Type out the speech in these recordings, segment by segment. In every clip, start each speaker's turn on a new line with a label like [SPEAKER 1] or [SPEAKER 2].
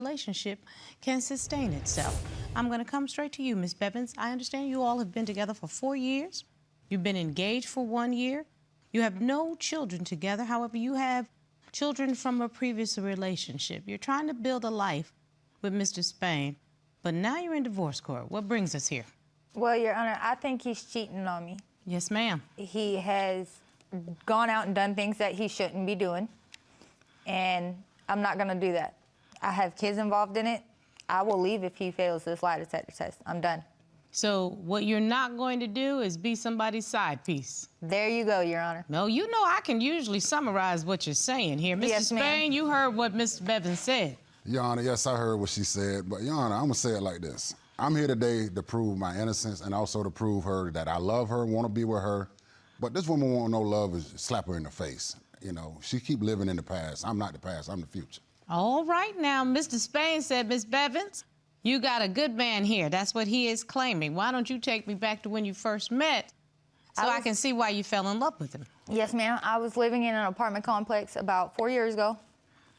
[SPEAKER 1] relationship can sustain itself. I'm going to come straight to you, Miss Bevins. I understand you all have been together for 4 years. You've been engaged for 1 year. You have no children together. However, you have children from a previous relationship. You're trying to build a life with Mr. Spain, but now you're in divorce court. What brings us here?
[SPEAKER 2] Well, Your Honor, I think he's cheating on me.
[SPEAKER 1] Yes, ma'am.
[SPEAKER 2] He has gone out and done things that he shouldn't be doing, and I'm not going to do that. I have kids involved in it. I will leave if he fails this lie detector test. I'm done.
[SPEAKER 1] So what you're not going to do is be somebody's side piece.
[SPEAKER 2] There you go, Your Honor.
[SPEAKER 1] No, you know I can usually summarize what you're saying here. Mr.
[SPEAKER 2] Yes,
[SPEAKER 1] Spain, you heard what Mr. Bevins said.
[SPEAKER 3] Your Honor, yes, I heard what she said, but Your Honor, I'm gonna say it like this. I'm here today to prove my innocence and also to prove her that I love her, want to be with her. But this woman want no love is slap her in the face. You know, she keep living in the past. I'm not the past, I'm the future.
[SPEAKER 1] All right now, Mr. Spain said, Miss Bevins, you got a good man here. That's what he is claiming. Why don't you take me back to when you first met so I can see why you fell in love with him?
[SPEAKER 2] Yes, ma'am. I was living in an apartment complex about 4 years ago.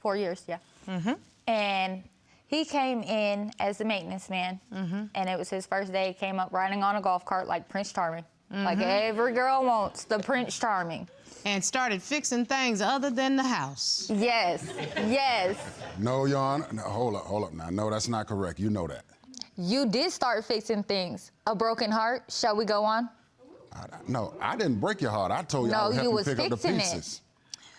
[SPEAKER 2] 4 years, yeah.
[SPEAKER 1] Mm-hmm.
[SPEAKER 2] And he came in as the maintenance man, and it was his first day. He came up riding on a golf cart like Prince Charming. Like every girl wants the Prince Charming.
[SPEAKER 1] And started fixing things other than the house.
[SPEAKER 2] Yes, yes.
[SPEAKER 3] No, Your Honor, no, hold up now. No, that's not correct. You know that.
[SPEAKER 2] You did start fixing things. A broken heart. Shall we go on?
[SPEAKER 3] No, I didn't break your heart. I told you I would help you pick up the pieces.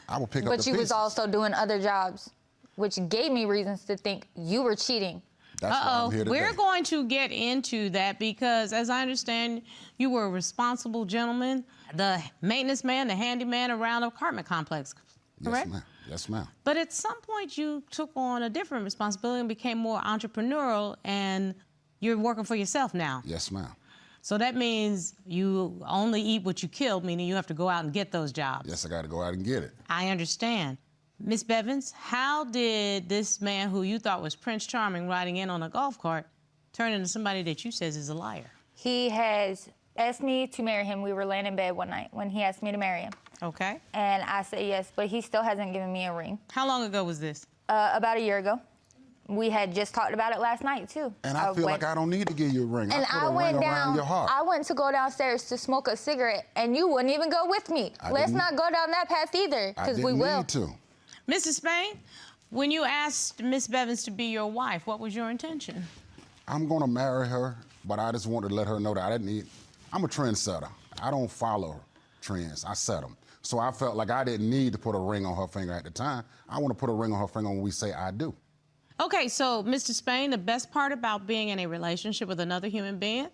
[SPEAKER 3] I will pick up the pieces.
[SPEAKER 2] But you was also doing other jobs, which gave me reasons to think you were cheating.
[SPEAKER 3] That's why I'm here today.
[SPEAKER 1] We're going to get into that because, as I understand, you were a responsible gentleman, the maintenance man, the handyman around the apartment complex, correct?
[SPEAKER 3] Yes, ma'am. Yes, ma'am.
[SPEAKER 1] But at some point, you took on a different responsibility and became more entrepreneurial, and you're working for yourself now.
[SPEAKER 3] Yes, ma'am.
[SPEAKER 1] So that means you only eat what you kill, meaning you have to go out and get those jobs.
[SPEAKER 3] Yes, I got to go out and get it.
[SPEAKER 1] I understand. Miss Bevins, how did this man who you thought was Prince Charming riding in on a golf cart turn into somebody that you says is a liar?
[SPEAKER 2] He has asked me to marry him. We were laying in bed one night when he asked me to marry him.
[SPEAKER 1] Okay.
[SPEAKER 2] And I said yes, but he still hasn't given me a ring.
[SPEAKER 1] How long ago was this?
[SPEAKER 2] About a year ago. We had just talked about it last night, too.
[SPEAKER 3] And I feel like I don't need to give you a ring.
[SPEAKER 2] And
[SPEAKER 3] I put a ring around your heart.
[SPEAKER 2] I went to go downstairs to smoke a cigarette, and you wouldn't even go with me. Let's not go down that path either, because we will.
[SPEAKER 3] I didn't need to.
[SPEAKER 1] Mrs. Spain, when you asked Miss Bevins to be your wife, what was your intention?
[SPEAKER 3] I'm gonna marry her, but I just wanted to let her know that I'm a trendsetter. I don't follow trends, I set them. So I felt like I didn't need to put a ring on her finger at the time. I want to put a ring on her finger when we say I do.
[SPEAKER 1] Okay, so Mr. Spain, the best part about being in a relationship with another human being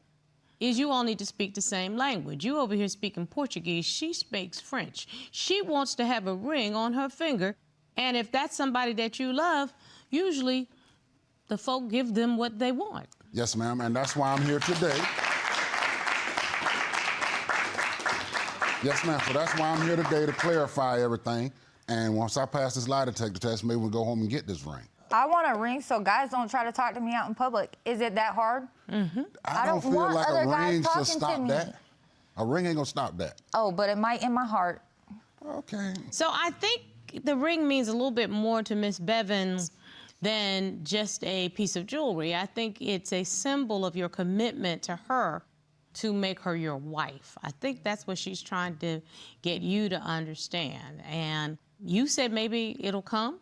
[SPEAKER 1] is you all need to speak the same language. You over here speaking Portuguese, she speaks French. She wants to have a ring on her finger, and if that's somebody that you love, usually the folk give them what they want.
[SPEAKER 3] Yes, ma'am, and that's why I'm here today. Yes, ma'am, so that's why I'm here today to clarify everything. And once I pass this lie detector test, maybe we'll go home and get this ring.
[SPEAKER 2] I want a ring so guys don't try to talk to me out in public. Is it that hard?
[SPEAKER 3] I don't feel like a ring should stop that. A ring ain't gonna stop that.
[SPEAKER 2] Oh, but it might in my heart.
[SPEAKER 3] Okay.
[SPEAKER 1] So I think the ring means a little bit more to Miss Bevins than just a piece of jewelry. I think it's a symbol of your commitment to her to make her your wife. I think that's what she's trying to get you to understand. And you said maybe it'll come.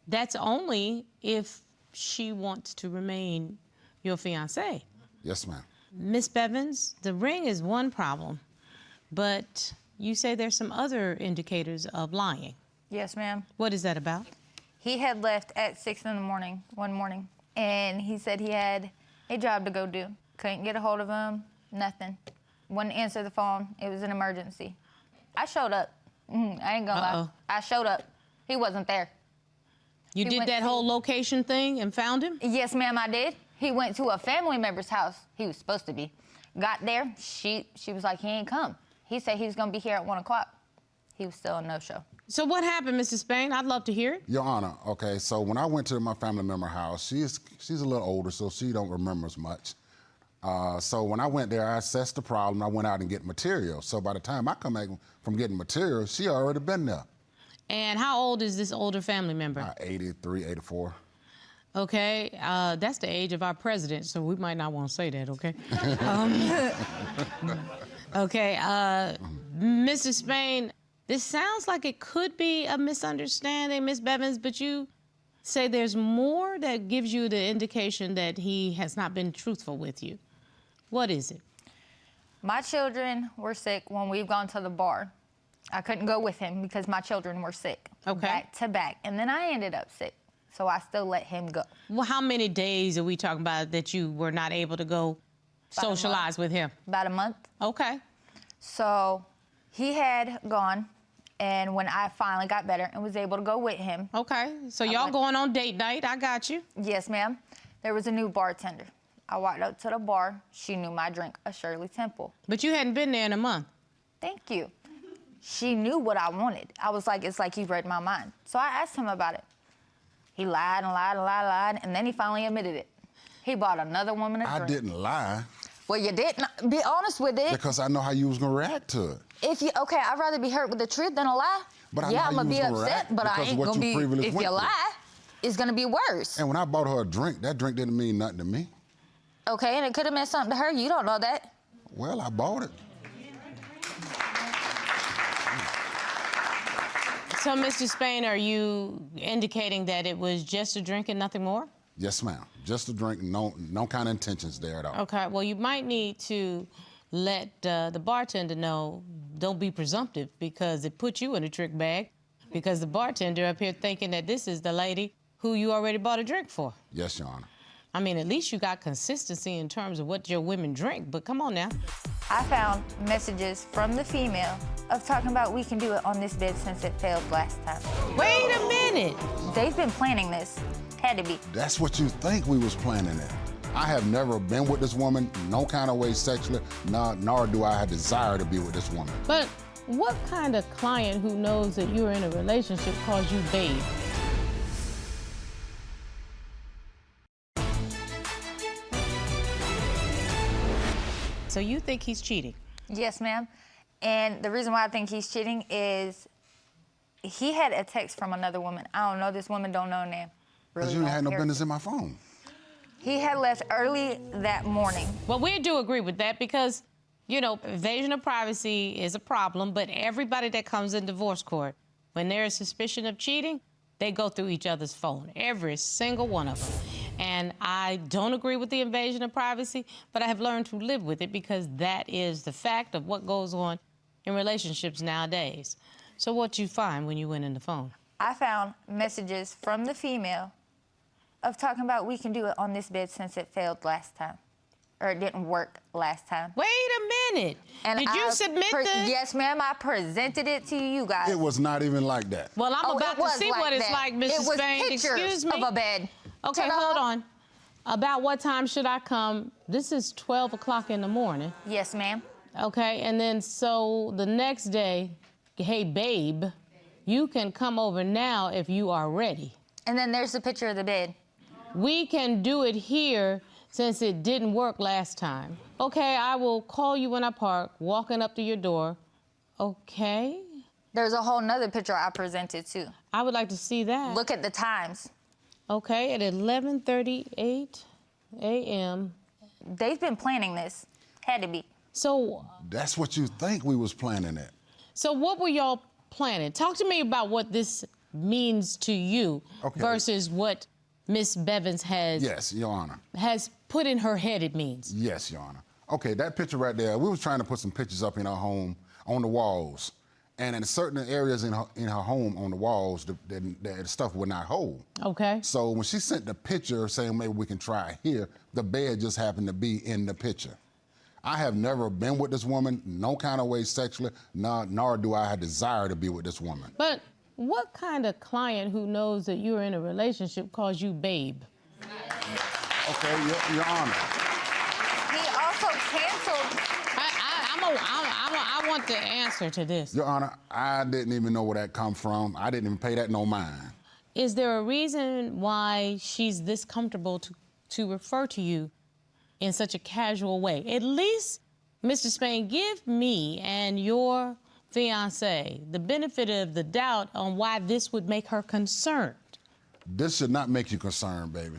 [SPEAKER 1] That's only if she wants to remain your fiancée.
[SPEAKER 3] Yes, ma'am.
[SPEAKER 1] Miss Bevins, the ring is one problem, but you say there's some other indicators of lying.
[SPEAKER 2] Yes, ma'am.
[SPEAKER 1] What is that about?
[SPEAKER 2] He had left at 6 in the morning, one morning, and he said he had a job to go do. Couldn't get a hold of him, nothing. Wouldn't answer the phone. It was an emergency. I showed up. I ain't gonna lie. I showed up. He wasn't there.
[SPEAKER 1] You did that whole location thing and found him?
[SPEAKER 2] Yes, ma'am, I did. He went to a family member's house. He was supposed to be. Got there, she was like, he ain't come. He said he was gonna be here at 1 o'clock. He was still a no-show.
[SPEAKER 1] So what happened, Mr. Spain? I'd love to hear it.
[SPEAKER 3] Your Honor, okay, so when I went to my family member house, she's a little older, so she don't remember as much. So when I went there, I assessed the problem. I went out and get material. So by the time I come back from getting material, she already been there.
[SPEAKER 1] And how old is this older family member?
[SPEAKER 3] 83, 84.
[SPEAKER 1] Okay, that's the age of our president, so we might not want to say that, okay? Okay, Mr. Spain, this sounds like it could be a misunderstanding, Miss Bevins, but you say there's more that gives you the indication that he has not been truthful with you. What is it?
[SPEAKER 2] My children were sick when we've gone to the bar. I couldn't go with him because my children were sick.
[SPEAKER 1] Okay.
[SPEAKER 2] Back to back. And then I ended up sick. So I still let him go.
[SPEAKER 1] Well, how many days are we talking about that you were not able to go socialize with him?
[SPEAKER 2] About a month.
[SPEAKER 1] Okay.
[SPEAKER 2] So he had gone, and when I finally got better and was able to go with him.
[SPEAKER 1] Okay, so y'all going on date night, I got you.
[SPEAKER 2] Yes, ma'am. There was a new bartender. I walked up to the bar. She knew my drink, a Shirley Temple.
[SPEAKER 1] But you hadn't been there in a month.
[SPEAKER 2] Thank you. She knew what I wanted. I was like, it's like he read my mind. So I asked him about it. He lied and lied and lied and lied, and then he finally admitted it. He bought another woman a drink.
[SPEAKER 3] I didn't lie.
[SPEAKER 2] Well, you didn't. Be honest with it.
[SPEAKER 3] Because I know how you was gonna react to it.
[SPEAKER 2] Okay, I'd rather be hurt with the truth than a lie.
[SPEAKER 3] But I know
[SPEAKER 2] yeah,
[SPEAKER 3] how
[SPEAKER 2] I'm
[SPEAKER 3] you
[SPEAKER 2] gonna
[SPEAKER 3] was
[SPEAKER 2] be
[SPEAKER 3] gonna
[SPEAKER 2] upset,
[SPEAKER 3] react
[SPEAKER 2] but I
[SPEAKER 3] because of
[SPEAKER 2] ain't
[SPEAKER 3] what
[SPEAKER 2] gonna
[SPEAKER 3] you
[SPEAKER 2] be.
[SPEAKER 3] previously
[SPEAKER 2] If
[SPEAKER 3] went
[SPEAKER 2] you
[SPEAKER 3] through.
[SPEAKER 2] lie, it's gonna be worse.
[SPEAKER 3] And when I bought her a drink, that drink didn't mean nothing to me.
[SPEAKER 2] Okay, and it could have meant something to her. You don't know that.
[SPEAKER 3] Well, I bought it.
[SPEAKER 1] So, Mr. Spain, are you indicating that it was just a drink and nothing more?
[SPEAKER 3] Yes, ma'am. Just a drink, no kind of intentions there at all.
[SPEAKER 1] Okay, well, you might need to let the bartender know, don't be presumptive, because it puts you in a trick bag, because the bartender up here thinking that this is the lady who you already bought a drink for.
[SPEAKER 3] Yes, Your Honor.
[SPEAKER 1] I mean, at least you got consistency in terms of what your women drink, but come on now.
[SPEAKER 2] I found messages from the female of talking about we can do it on this bed since it failed last time.
[SPEAKER 1] Wait a minute.
[SPEAKER 2] They've been planning this. Had to be.
[SPEAKER 3] That's what you think we was planning it. I have never been with this woman, no kind of way sexually, nor do I have desire to be with this woman.
[SPEAKER 1] But what kind of client who knows that you're in a relationship calls you babe? So you think he's cheating?
[SPEAKER 2] Yes, ma'am. And the reason why I think he's cheating is he had a text from another woman. I don't know this woman, don't know her name.
[SPEAKER 3] Because you ain't had no business in my phone.
[SPEAKER 2] He had left early that morning.
[SPEAKER 1] Well, we do agree with that because, you know, invasion of privacy is a problem, but everybody that comes in divorce court, when there is suspicion of cheating, they go through each other's phone, every single one of them. And I don't agree with the invasion of privacy, but I have learned to live with it because that is the fact of what goes on in relationships nowadays. So what you find when you went in the phone?
[SPEAKER 2] I found messages from the female of talking about we can do it on this bed since it failed last time. Or it didn't work last time.
[SPEAKER 1] Wait a minute.
[SPEAKER 2] And
[SPEAKER 1] Did you submit the...
[SPEAKER 2] Yes, ma'am, I presented it to you guys.
[SPEAKER 3] It was not even like that.
[SPEAKER 1] Well, I'm about to
[SPEAKER 2] was
[SPEAKER 1] see what it's
[SPEAKER 2] that.
[SPEAKER 1] like, Mrs.
[SPEAKER 2] It was
[SPEAKER 1] Spain.
[SPEAKER 2] pictures
[SPEAKER 1] Excuse me.
[SPEAKER 2] of a bed.
[SPEAKER 1] Okay,
[SPEAKER 2] Ta-da.
[SPEAKER 1] hold on. About what time should I come? This is 12 o'clock in the morning.
[SPEAKER 2] Yes, ma'am.
[SPEAKER 1] Okay, and then so the next day, hey, babe, you can come over now if you are ready.
[SPEAKER 2] And then there's the picture of the bed.
[SPEAKER 1] We can do it here since it didn't work last time. Okay, I will call you when I park, walking up to your door. Okay.
[SPEAKER 2] There's a whole nother picture I presented too.
[SPEAKER 1] I would like to see that.
[SPEAKER 2] Look at the times.
[SPEAKER 1] Okay, at 11:38 a.m.
[SPEAKER 2] They've been planning this. Had to be.
[SPEAKER 1] So,
[SPEAKER 3] That's what you think we was planning it.
[SPEAKER 1] so what were y'all planning? Talk to me about what this means to you versus what Miss Bevins
[SPEAKER 3] Yes, Your Honor.
[SPEAKER 1] has put in her head it means.
[SPEAKER 3] Yes, Your Honor. Okay, that picture right there, we was trying to put some pictures up in our home on the walls. And in certain areas in her home on the walls, the stuff would not hold.
[SPEAKER 1] Okay.
[SPEAKER 3] So when she sent the picture saying maybe we can try it here, the bed just happened to be in the picture. I have never been with this woman, no kind of way sexually, nor do I have desire to be with this woman.
[SPEAKER 1] But what kind of client who knows that you're in a relationship calls you babe?
[SPEAKER 3] Okay, Your Honor.
[SPEAKER 2] He also canceled.
[SPEAKER 1] I want the answer to this.
[SPEAKER 3] Your Honor, I didn't even know where that come from. I didn't even pay that no mind.
[SPEAKER 1] Is there a reason why she's this comfortable to refer to you in such a casual way? At least, Mr. Spain, give me and your fiancé the benefit of the doubt on why this would make her concerned.
[SPEAKER 3] This should not make you concerned, baby.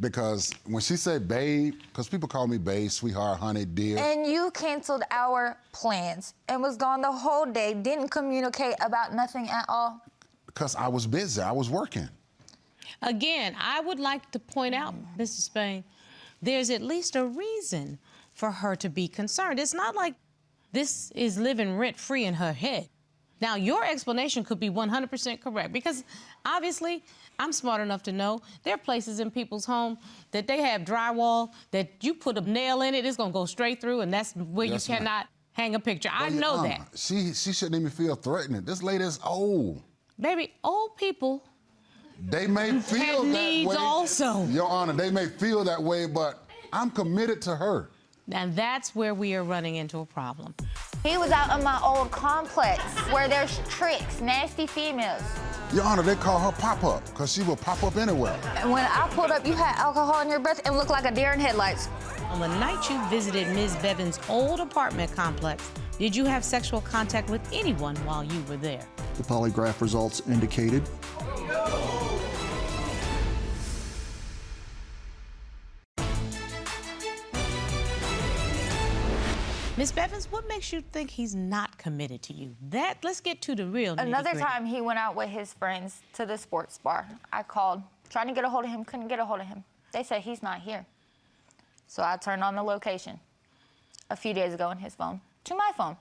[SPEAKER 3] Because when she said babe, because people call me babe, sweetheart, honey, dear.
[SPEAKER 2] And you canceled our plans and was gone the whole day, didn't communicate about nothing at all.
[SPEAKER 3] Because I was busy, I was working.
[SPEAKER 1] Again, I would like to point out, Mr. Spain, there's at least a reason for her to be concerned. It's not like this is living rent-free in her head. Now, your explanation could be 100% correct because obviously, I'm smart enough to know there are places in people's home that they have drywall that you put a nail in it, it's gonna go straight through, and that's where
[SPEAKER 3] Yes,
[SPEAKER 1] you cannot hang a picture. I know that.
[SPEAKER 3] She shouldn't even feel threatened. This lady is old.
[SPEAKER 1] Baby, old people
[SPEAKER 3] They may feel
[SPEAKER 1] have
[SPEAKER 3] that
[SPEAKER 1] needs
[SPEAKER 3] way.
[SPEAKER 1] also.
[SPEAKER 3] Your Honor, they may feel that way, but I'm committed to her.
[SPEAKER 1] And that's where we are running into a problem.
[SPEAKER 2] He was out in my old complex where there's tricks, nasty females.
[SPEAKER 3] Your Honor, they call her pop-up because she will pop up anywhere.
[SPEAKER 2] And when I pulled up, you had alcohol in your breath and looked like a deer in headlights.
[SPEAKER 1] On the night you visited Ms. Bevan's old apartment complex, did you have sexual contact with anyone while you were there?
[SPEAKER 4] The polygraph results indicated
[SPEAKER 1] Ms. Bevins, what makes you think he's not committed to you? Let's get to the real
[SPEAKER 2] Another
[SPEAKER 1] nitty-gritty.
[SPEAKER 2] time he went out with his friends to the sports bar. I called, trying to get a hold of him, couldn't get a hold of him. They said he's not here. So I turned on the location a few days ago on his phone to my phone.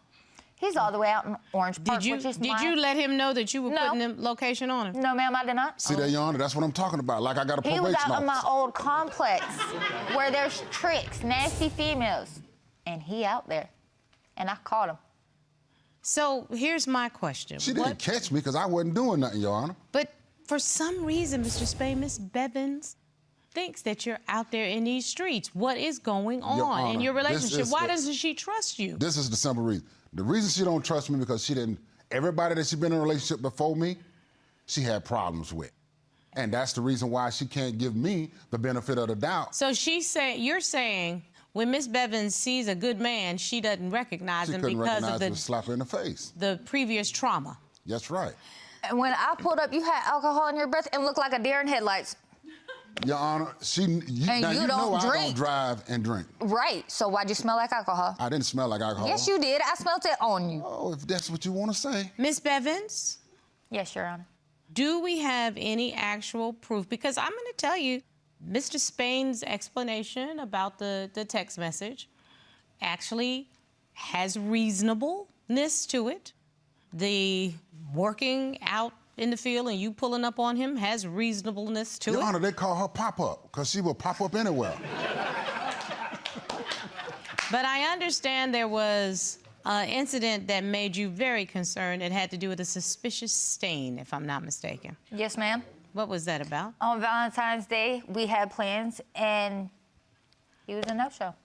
[SPEAKER 2] He's all the way out in Orange Park, which is
[SPEAKER 1] Did you let him know that you were
[SPEAKER 2] No.
[SPEAKER 1] putting the location on him?
[SPEAKER 2] No, ma'am, I did not.
[SPEAKER 3] See that, Your Honor? That's what I'm talking about. Like I got a
[SPEAKER 2] He
[SPEAKER 3] probation
[SPEAKER 2] was out in my
[SPEAKER 3] officer.
[SPEAKER 2] old complex where there's tricks, nasty females, and he out there. And I caught him.
[SPEAKER 1] So here's my question.
[SPEAKER 3] She didn't catch me because I wasn't doing nothing, Your Honor.
[SPEAKER 1] But for some reason, Mr. Spain, Ms. Bevins thinks that you're out there in these streets. What is going on in
[SPEAKER 3] Honor,
[SPEAKER 1] your
[SPEAKER 3] this
[SPEAKER 1] relationship?
[SPEAKER 3] is
[SPEAKER 1] Why
[SPEAKER 3] the-
[SPEAKER 1] doesn't she trust you?
[SPEAKER 3] This is the simple reason. The reason she don't trust me because she didn't, everybody that she been in a relationship before me, she had problems with. And that's the reason why she can't give me the benefit of the doubt.
[SPEAKER 1] So you're saying when Miss Bevins sees a good man, she doesn't recognize
[SPEAKER 3] She
[SPEAKER 1] him
[SPEAKER 3] couldn't
[SPEAKER 1] because
[SPEAKER 3] recognize
[SPEAKER 1] of
[SPEAKER 3] the slap her in the face.
[SPEAKER 1] the previous trauma.
[SPEAKER 3] That's right.
[SPEAKER 2] And when I pulled up, you had alcohol in your breath and looked like a deer in headlights.
[SPEAKER 3] Your Honor,
[SPEAKER 2] And you
[SPEAKER 3] know
[SPEAKER 2] don't
[SPEAKER 3] I don't
[SPEAKER 2] drink.
[SPEAKER 3] drive and drink.
[SPEAKER 2] Right, so why'd you smell like alcohol?
[SPEAKER 3] I didn't smell like alcohol.
[SPEAKER 2] Yes, you did. I smelled it on you.
[SPEAKER 3] Oh, if that's what you want to say.
[SPEAKER 1] Miss Bevins,
[SPEAKER 2] Yes, Your Honor.
[SPEAKER 1] do we have any actual proof? Because I'm going to tell you, Mr. Spain's explanation about the text message actually has reasonableness to it. The working out in the field and you pulling up on him has reasonableness to
[SPEAKER 3] Your
[SPEAKER 1] it.
[SPEAKER 3] Honor, they call her pop-up because she will pop up anywhere.
[SPEAKER 1] But I understand there was an incident that made you very concerned. It had to do with a suspicious stain, if I'm not mistaken.
[SPEAKER 2] Yes, ma'am.
[SPEAKER 1] What was that about?
[SPEAKER 2] On Valentine's Day, we had plans, and he was a no-show.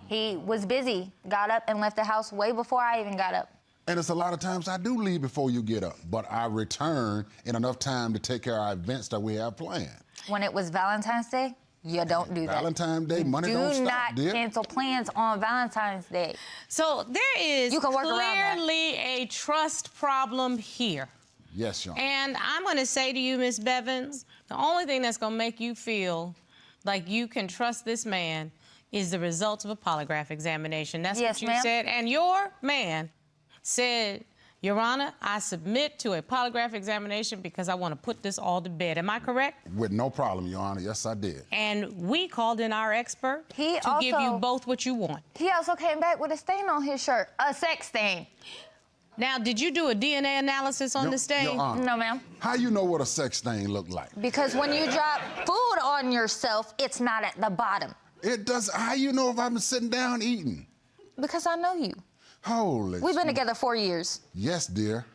[SPEAKER 2] He was busy, got up and left the house way before I even got up.
[SPEAKER 3] And it's a lot of times I do leave before you get up, but I return in enough time to take care of our events that we have planned.
[SPEAKER 2] When it was Valentine's Day, you don't do that.
[SPEAKER 3] Valentine's Day, money don't
[SPEAKER 2] Do
[SPEAKER 3] stop,
[SPEAKER 2] not
[SPEAKER 3] dear.
[SPEAKER 2] cancel plans on Valentine's Day.
[SPEAKER 1] So there is
[SPEAKER 2] You can work around that.
[SPEAKER 1] clearly a trust problem here.
[SPEAKER 3] Yes, Your Honor.
[SPEAKER 1] And I'm going to say to you, Miss Bevins, the only thing that's going to make you feel like you can trust this man is the results of a polygraph examination. That's
[SPEAKER 2] Yes,
[SPEAKER 1] what you
[SPEAKER 2] ma'am.
[SPEAKER 1] said. And your man said, Your Honor, I submit to a polygraph examination because I want to put this all to bed. Am I correct?
[SPEAKER 3] With no problem, Your Honor. Yes, I did.
[SPEAKER 1] And we called in our expert
[SPEAKER 2] He
[SPEAKER 1] to give you
[SPEAKER 2] also-
[SPEAKER 1] both what you want.
[SPEAKER 2] He also came back with a stain on his shirt, a sex stain.
[SPEAKER 1] Now, did you do a DNA analysis on the stain?
[SPEAKER 3] Your Honor,
[SPEAKER 2] No, ma'am.
[SPEAKER 3] how you know what a sex stain look like?
[SPEAKER 2] Because when you drop food on yourself, it's not at the bottom.
[SPEAKER 3] It does. How you know if I've been sitting down eating?
[SPEAKER 2] Because I know you.
[SPEAKER 3] Holy.
[SPEAKER 2] We've been together 4 years.
[SPEAKER 3] Yes, dear.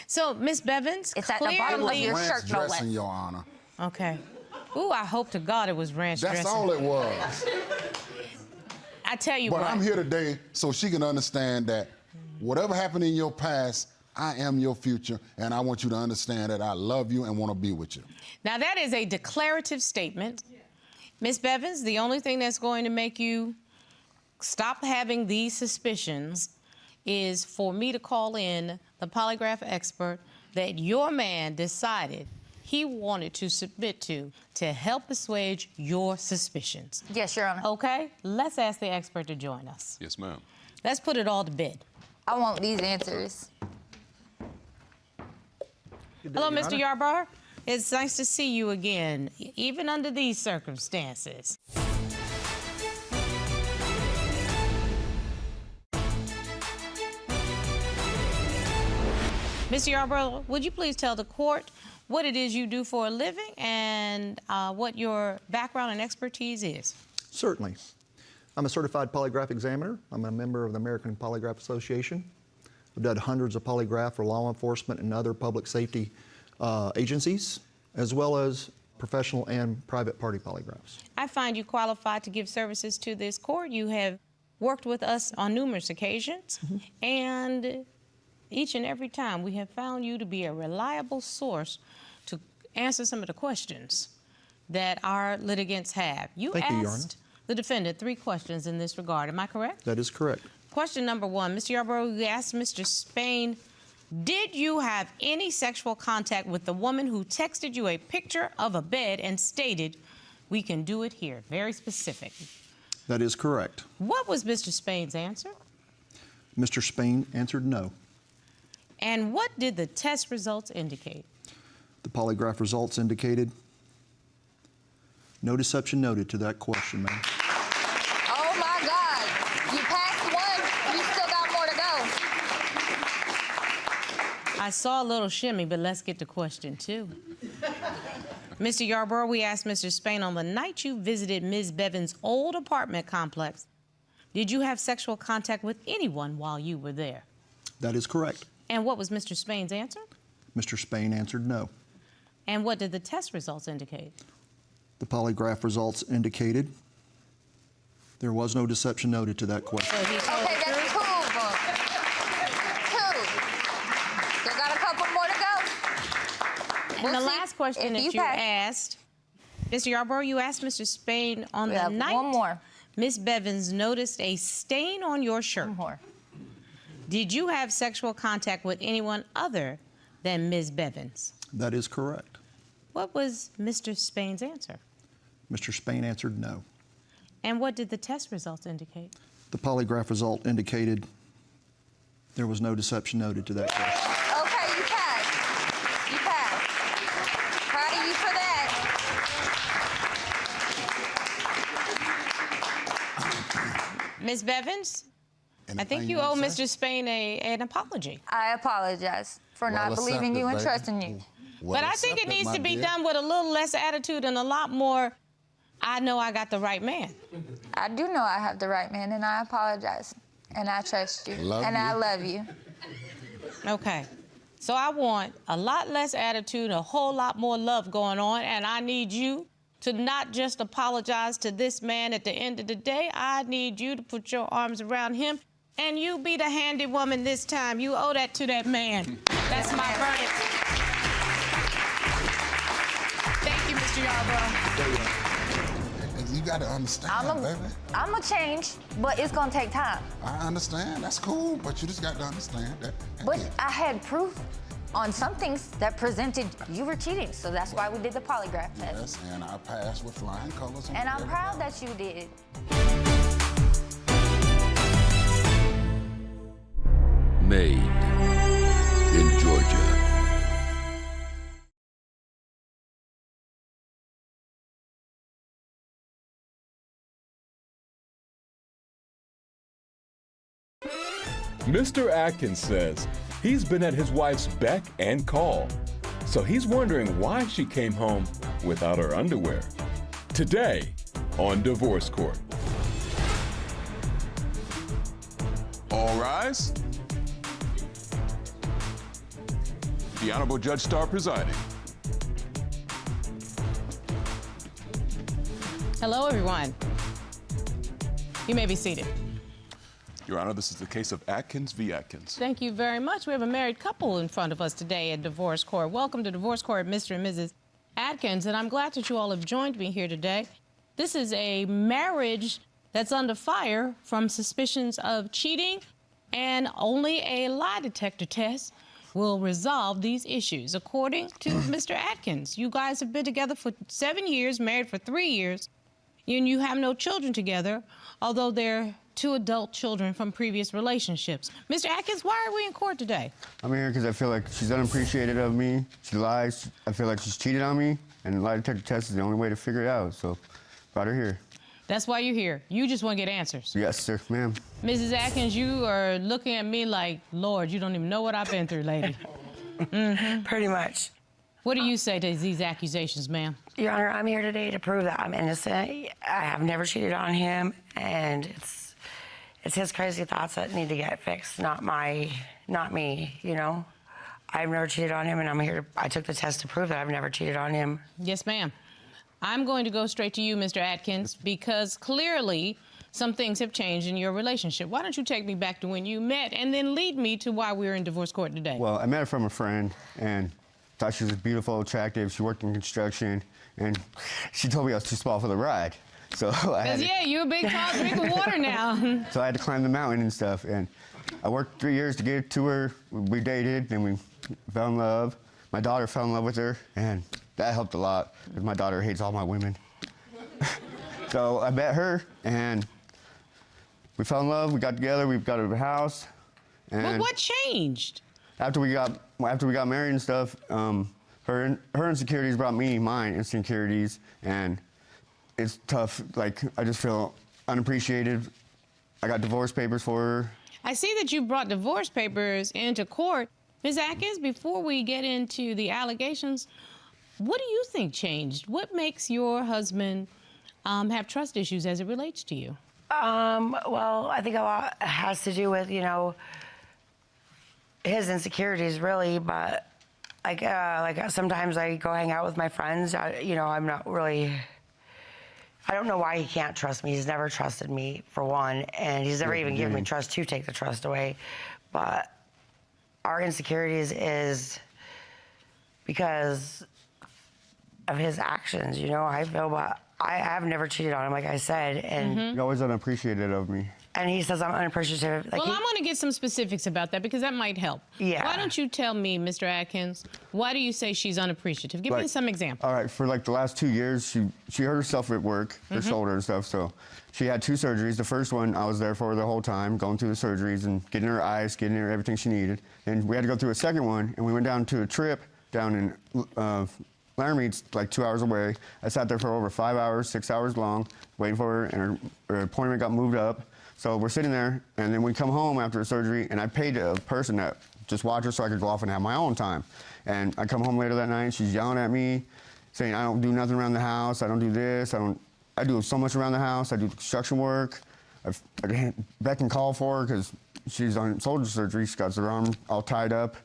[SPEAKER 1] So, Miss Bevins,
[SPEAKER 2] It's at the bottom of
[SPEAKER 1] clearly...
[SPEAKER 2] your
[SPEAKER 3] Ranch
[SPEAKER 2] shirt, no
[SPEAKER 3] dressing,
[SPEAKER 2] less.
[SPEAKER 3] Your Honor.
[SPEAKER 1] Okay. Ooh, I hope to God it was ranch
[SPEAKER 3] That's
[SPEAKER 1] dressing.
[SPEAKER 3] all it was.
[SPEAKER 1] I tell you
[SPEAKER 3] But
[SPEAKER 1] what.
[SPEAKER 3] I'm here today so she can understand that whatever happened in your past, I am your future, and I want you to understand that I love you and want to be with you.
[SPEAKER 1] Now, that is a declarative statement. Miss Bevins, the only thing that's going to make you stop having these suspicions is for me to call in the polygraph expert that your man decided he wanted to submit to help assuage your suspicions.
[SPEAKER 2] Yes, Your Honor.
[SPEAKER 1] Okay, let's ask the expert to join us.
[SPEAKER 5] Yes, ma'am.
[SPEAKER 1] Let's put it all to bed.
[SPEAKER 2] I want these answers.
[SPEAKER 1] Hello, Mr. Yarborough. It's nice to see you again, even under these circumstances. Mr. Yarborough, would you please tell the court what it is you do for a living and what your background and expertise is?
[SPEAKER 4] Certainly. I'm a certified polygraph examiner. I'm a member of the American Polygraph Association. I've done hundreds of polygraph for law enforcement and other public safety agencies, as well as professional and private party polygraphs.
[SPEAKER 1] I find you qualified to give services to this court. You have worked with us on numerous occasions, and each and every time we have found you to be a reliable source to answer some of the questions that our litigants have.
[SPEAKER 4] Thank you, Your Honor.
[SPEAKER 1] asked the defendant 3 questions in this regard. Am I correct?
[SPEAKER 4] That is correct.
[SPEAKER 1] Question number 1, Mr. Yarborough, you asked Mr. Spain, did you have any sexual contact with the woman who texted you a picture of a bed and stated, "We can do it here"? Very specific.
[SPEAKER 4] That is correct.
[SPEAKER 1] What was Mr. Spain's answer?
[SPEAKER 4] Mr. Spain answered no.
[SPEAKER 1] And what did the test results indicate?
[SPEAKER 4] The polygraph results indicated no deception noted to that question, ma'am.
[SPEAKER 2] Oh my God. You passed one, you still got more to go.
[SPEAKER 1] I saw a little shimmy, but let's get to question 2. Mr. Yarborough, we asked Mr. Spain, on the night you visited Ms. Bevan's old apartment complex, did you have sexual contact with anyone while you were there?
[SPEAKER 4] That is correct.
[SPEAKER 1] And what was Mr. Spain's answer?
[SPEAKER 4] Mr. Spain answered no.
[SPEAKER 1] And what did the test results indicate?
[SPEAKER 4] The polygraph results indicated there was no deception noted to that question.
[SPEAKER 1] So he told
[SPEAKER 2] Okay,
[SPEAKER 1] the
[SPEAKER 2] that's
[SPEAKER 1] truth.
[SPEAKER 2] 2. Still got a couple more to go.
[SPEAKER 1] And
[SPEAKER 2] We'll
[SPEAKER 1] the
[SPEAKER 2] see
[SPEAKER 1] last question
[SPEAKER 2] if
[SPEAKER 1] that you
[SPEAKER 2] pass.
[SPEAKER 1] asked, Mr. Yarborough, you asked Mr. Spain on
[SPEAKER 2] We
[SPEAKER 1] the
[SPEAKER 2] have
[SPEAKER 1] night
[SPEAKER 2] one more.
[SPEAKER 1] Miss Bevins noticed a stain on your shirt.
[SPEAKER 2] One more.
[SPEAKER 1] Did you have sexual contact with anyone other than Ms. Bevins?
[SPEAKER 4] That is correct.
[SPEAKER 1] What was Mr. Spain's answer?
[SPEAKER 4] Mr. Spain answered no.
[SPEAKER 1] And what did the test results indicate?
[SPEAKER 4] The polygraph result indicated there was no deception noted to that question.
[SPEAKER 2] Okay, you passed. You passed. Proud of you for that.
[SPEAKER 1] Ms. Bevins, I think
[SPEAKER 3] Anything
[SPEAKER 1] you owe
[SPEAKER 3] wanna say?
[SPEAKER 1] Mr. Spain an apology.
[SPEAKER 2] I apologize for not
[SPEAKER 3] Well
[SPEAKER 2] believing you and
[SPEAKER 3] accepted,
[SPEAKER 2] trusting
[SPEAKER 3] baby.
[SPEAKER 2] you.
[SPEAKER 3] Well
[SPEAKER 1] But I think it
[SPEAKER 3] accepted,
[SPEAKER 1] needs
[SPEAKER 3] my
[SPEAKER 1] to be
[SPEAKER 3] dear.
[SPEAKER 1] done with a little less attitude and a lot more, I know I got the right man.
[SPEAKER 2] I do know I have the right man, and I apologize. And I trust you.
[SPEAKER 3] Love
[SPEAKER 2] and I
[SPEAKER 3] you.
[SPEAKER 2] love you.
[SPEAKER 1] Okay. So I want a lot less attitude, a whole lot more love going on, and I need you to not just apologize to this man at the end of the day. I need you to put your arms around him, and you be the handy woman this time. You owe that to that man. That's my verdict. Thank you, Mr. Yarborough.
[SPEAKER 3] You got to understand, baby.
[SPEAKER 2] I'm a change, but it's gonna take time.
[SPEAKER 3] I understand. That's cool, but you just got to understand that.
[SPEAKER 2] But I had proof on some things that presented you were cheating, so that's why we did the polygraph test.
[SPEAKER 3] Yes, and I passed with flying colors.
[SPEAKER 2] And I'm proud that you did.
[SPEAKER 5] Made in Georgia.
[SPEAKER 6] Mr. Atkins says he's been at his wife's beck and call, so he's wondering why she came home without her underwear. Today on Divorce Court.
[SPEAKER 5] All rise. The Honorable Judge Starr presiding.
[SPEAKER 1] Hello, everyone. You may be seated.
[SPEAKER 5] Your Honor, this is the case of Atkins v. Atkins.
[SPEAKER 1] Thank you very much. We have a married couple in front of us today at Divorce Court. Welcome to Divorce Court, Mr. and Mrs. Atkins, and I'm glad that you all have joined me here today. This is a marriage that's under fire from suspicions of cheating, and only a lie detector test will resolve these issues. According to Mr. Atkins, you guys have been together for 7 years, married for 3 years, and you have no children together, although they're 2 adult children from previous relationships. Mr. Atkins, why are we in court today?
[SPEAKER 7] I'm here because I feel like she's unappreciated of me. She lies. I feel like she's cheated on me, and lie detector test is the only way to figure it out. So, brought her here.
[SPEAKER 1] That's why you're here. You just want to get answers.
[SPEAKER 7] Yes, sir, ma'am.
[SPEAKER 1] Mrs. Atkins, you are looking at me like, Lord, you don't even know what I've been through, lady.
[SPEAKER 8] Pretty much.
[SPEAKER 1] What do you say to these accusations, ma'am?
[SPEAKER 8] Your Honor, I'm here today to prove that I'm innocent. I have never cheated on him, and it's his crazy thoughts that need to get fixed, not me, you know? I've never cheated on him, and I'm here. I took the test to prove that I've never cheated on him.
[SPEAKER 1] Yes, ma'am. I'm going to go straight to you, Mr. Atkins, because clearly some things have changed in your relationship. Why don't you take me back to when you met and then lead me to why we're in divorce court today?
[SPEAKER 7] Well, I met her from a friend, and thought she was beautiful, attractive. She worked in construction, and she told me I was too small for the ride. So
[SPEAKER 1] yeah, you're a big, tall drink of water now.
[SPEAKER 7] So I had to climb the mountain and stuff, and I worked 3 years to get to her. We dated, and we fell in love. My daughter fell in love with her, and that helped a lot, because my daughter hates all my women. So I met her, and we fell in love. We got together. We got a house. And
[SPEAKER 1] But what changed?
[SPEAKER 7] after we got married and stuff, her insecurities brought me mine insecurities, and it's tough. Like, I just feel unappreciated. I got divorce papers for her.
[SPEAKER 1] I see that you brought divorce papers into court. Ms. Atkins, before we get into the allegations, what do you think changed? What makes your husband have trust issues as it relates to you?
[SPEAKER 8] Well, I think a lot has to do with, you know, his insecurities, really. But like sometimes I go hang out with my friends. I'm not really. I don't know why he can't trust me. He's never trusted me, for one, and he's never even given me trust to take the trust away. But our insecurities is because of his actions. You know, I feel, but I have never cheated on him, like I said, and
[SPEAKER 7] You're always unappreciated of me.
[SPEAKER 8] and he says I'm unappreciative. Like
[SPEAKER 1] Well, I'm going to get some specifics about that because that might help.
[SPEAKER 8] Yeah.
[SPEAKER 1] Why don't you tell me, Mr. Atkins, why do you say she's unappreciative? Give me
[SPEAKER 7] Like,
[SPEAKER 1] some examples.
[SPEAKER 7] All right, for like the last 2 years, she hurt herself at work, her shoulder and stuff. So she had 2 surgeries. The first one, I was there for her the whole time, going through the surgeries and getting her ice, getting her everything she needed. And we had to go through a second one, and we went down to a trip down in Laramie, it's like 2 hours away. I sat there for over 5 hours, 6 hours long, waiting for her, and her appointment got moved up. So we're sitting there, and then we come home after the surgery, and I paid a person that just watch her so I could go off and have my own time. And I come home later that night, and she's yelling at me, saying I don't do nothing around the house, I don't do this, I do so much around the house, I do construction work. I beck and call for her because she's on shoulder surgery, she's got her arm all tied up,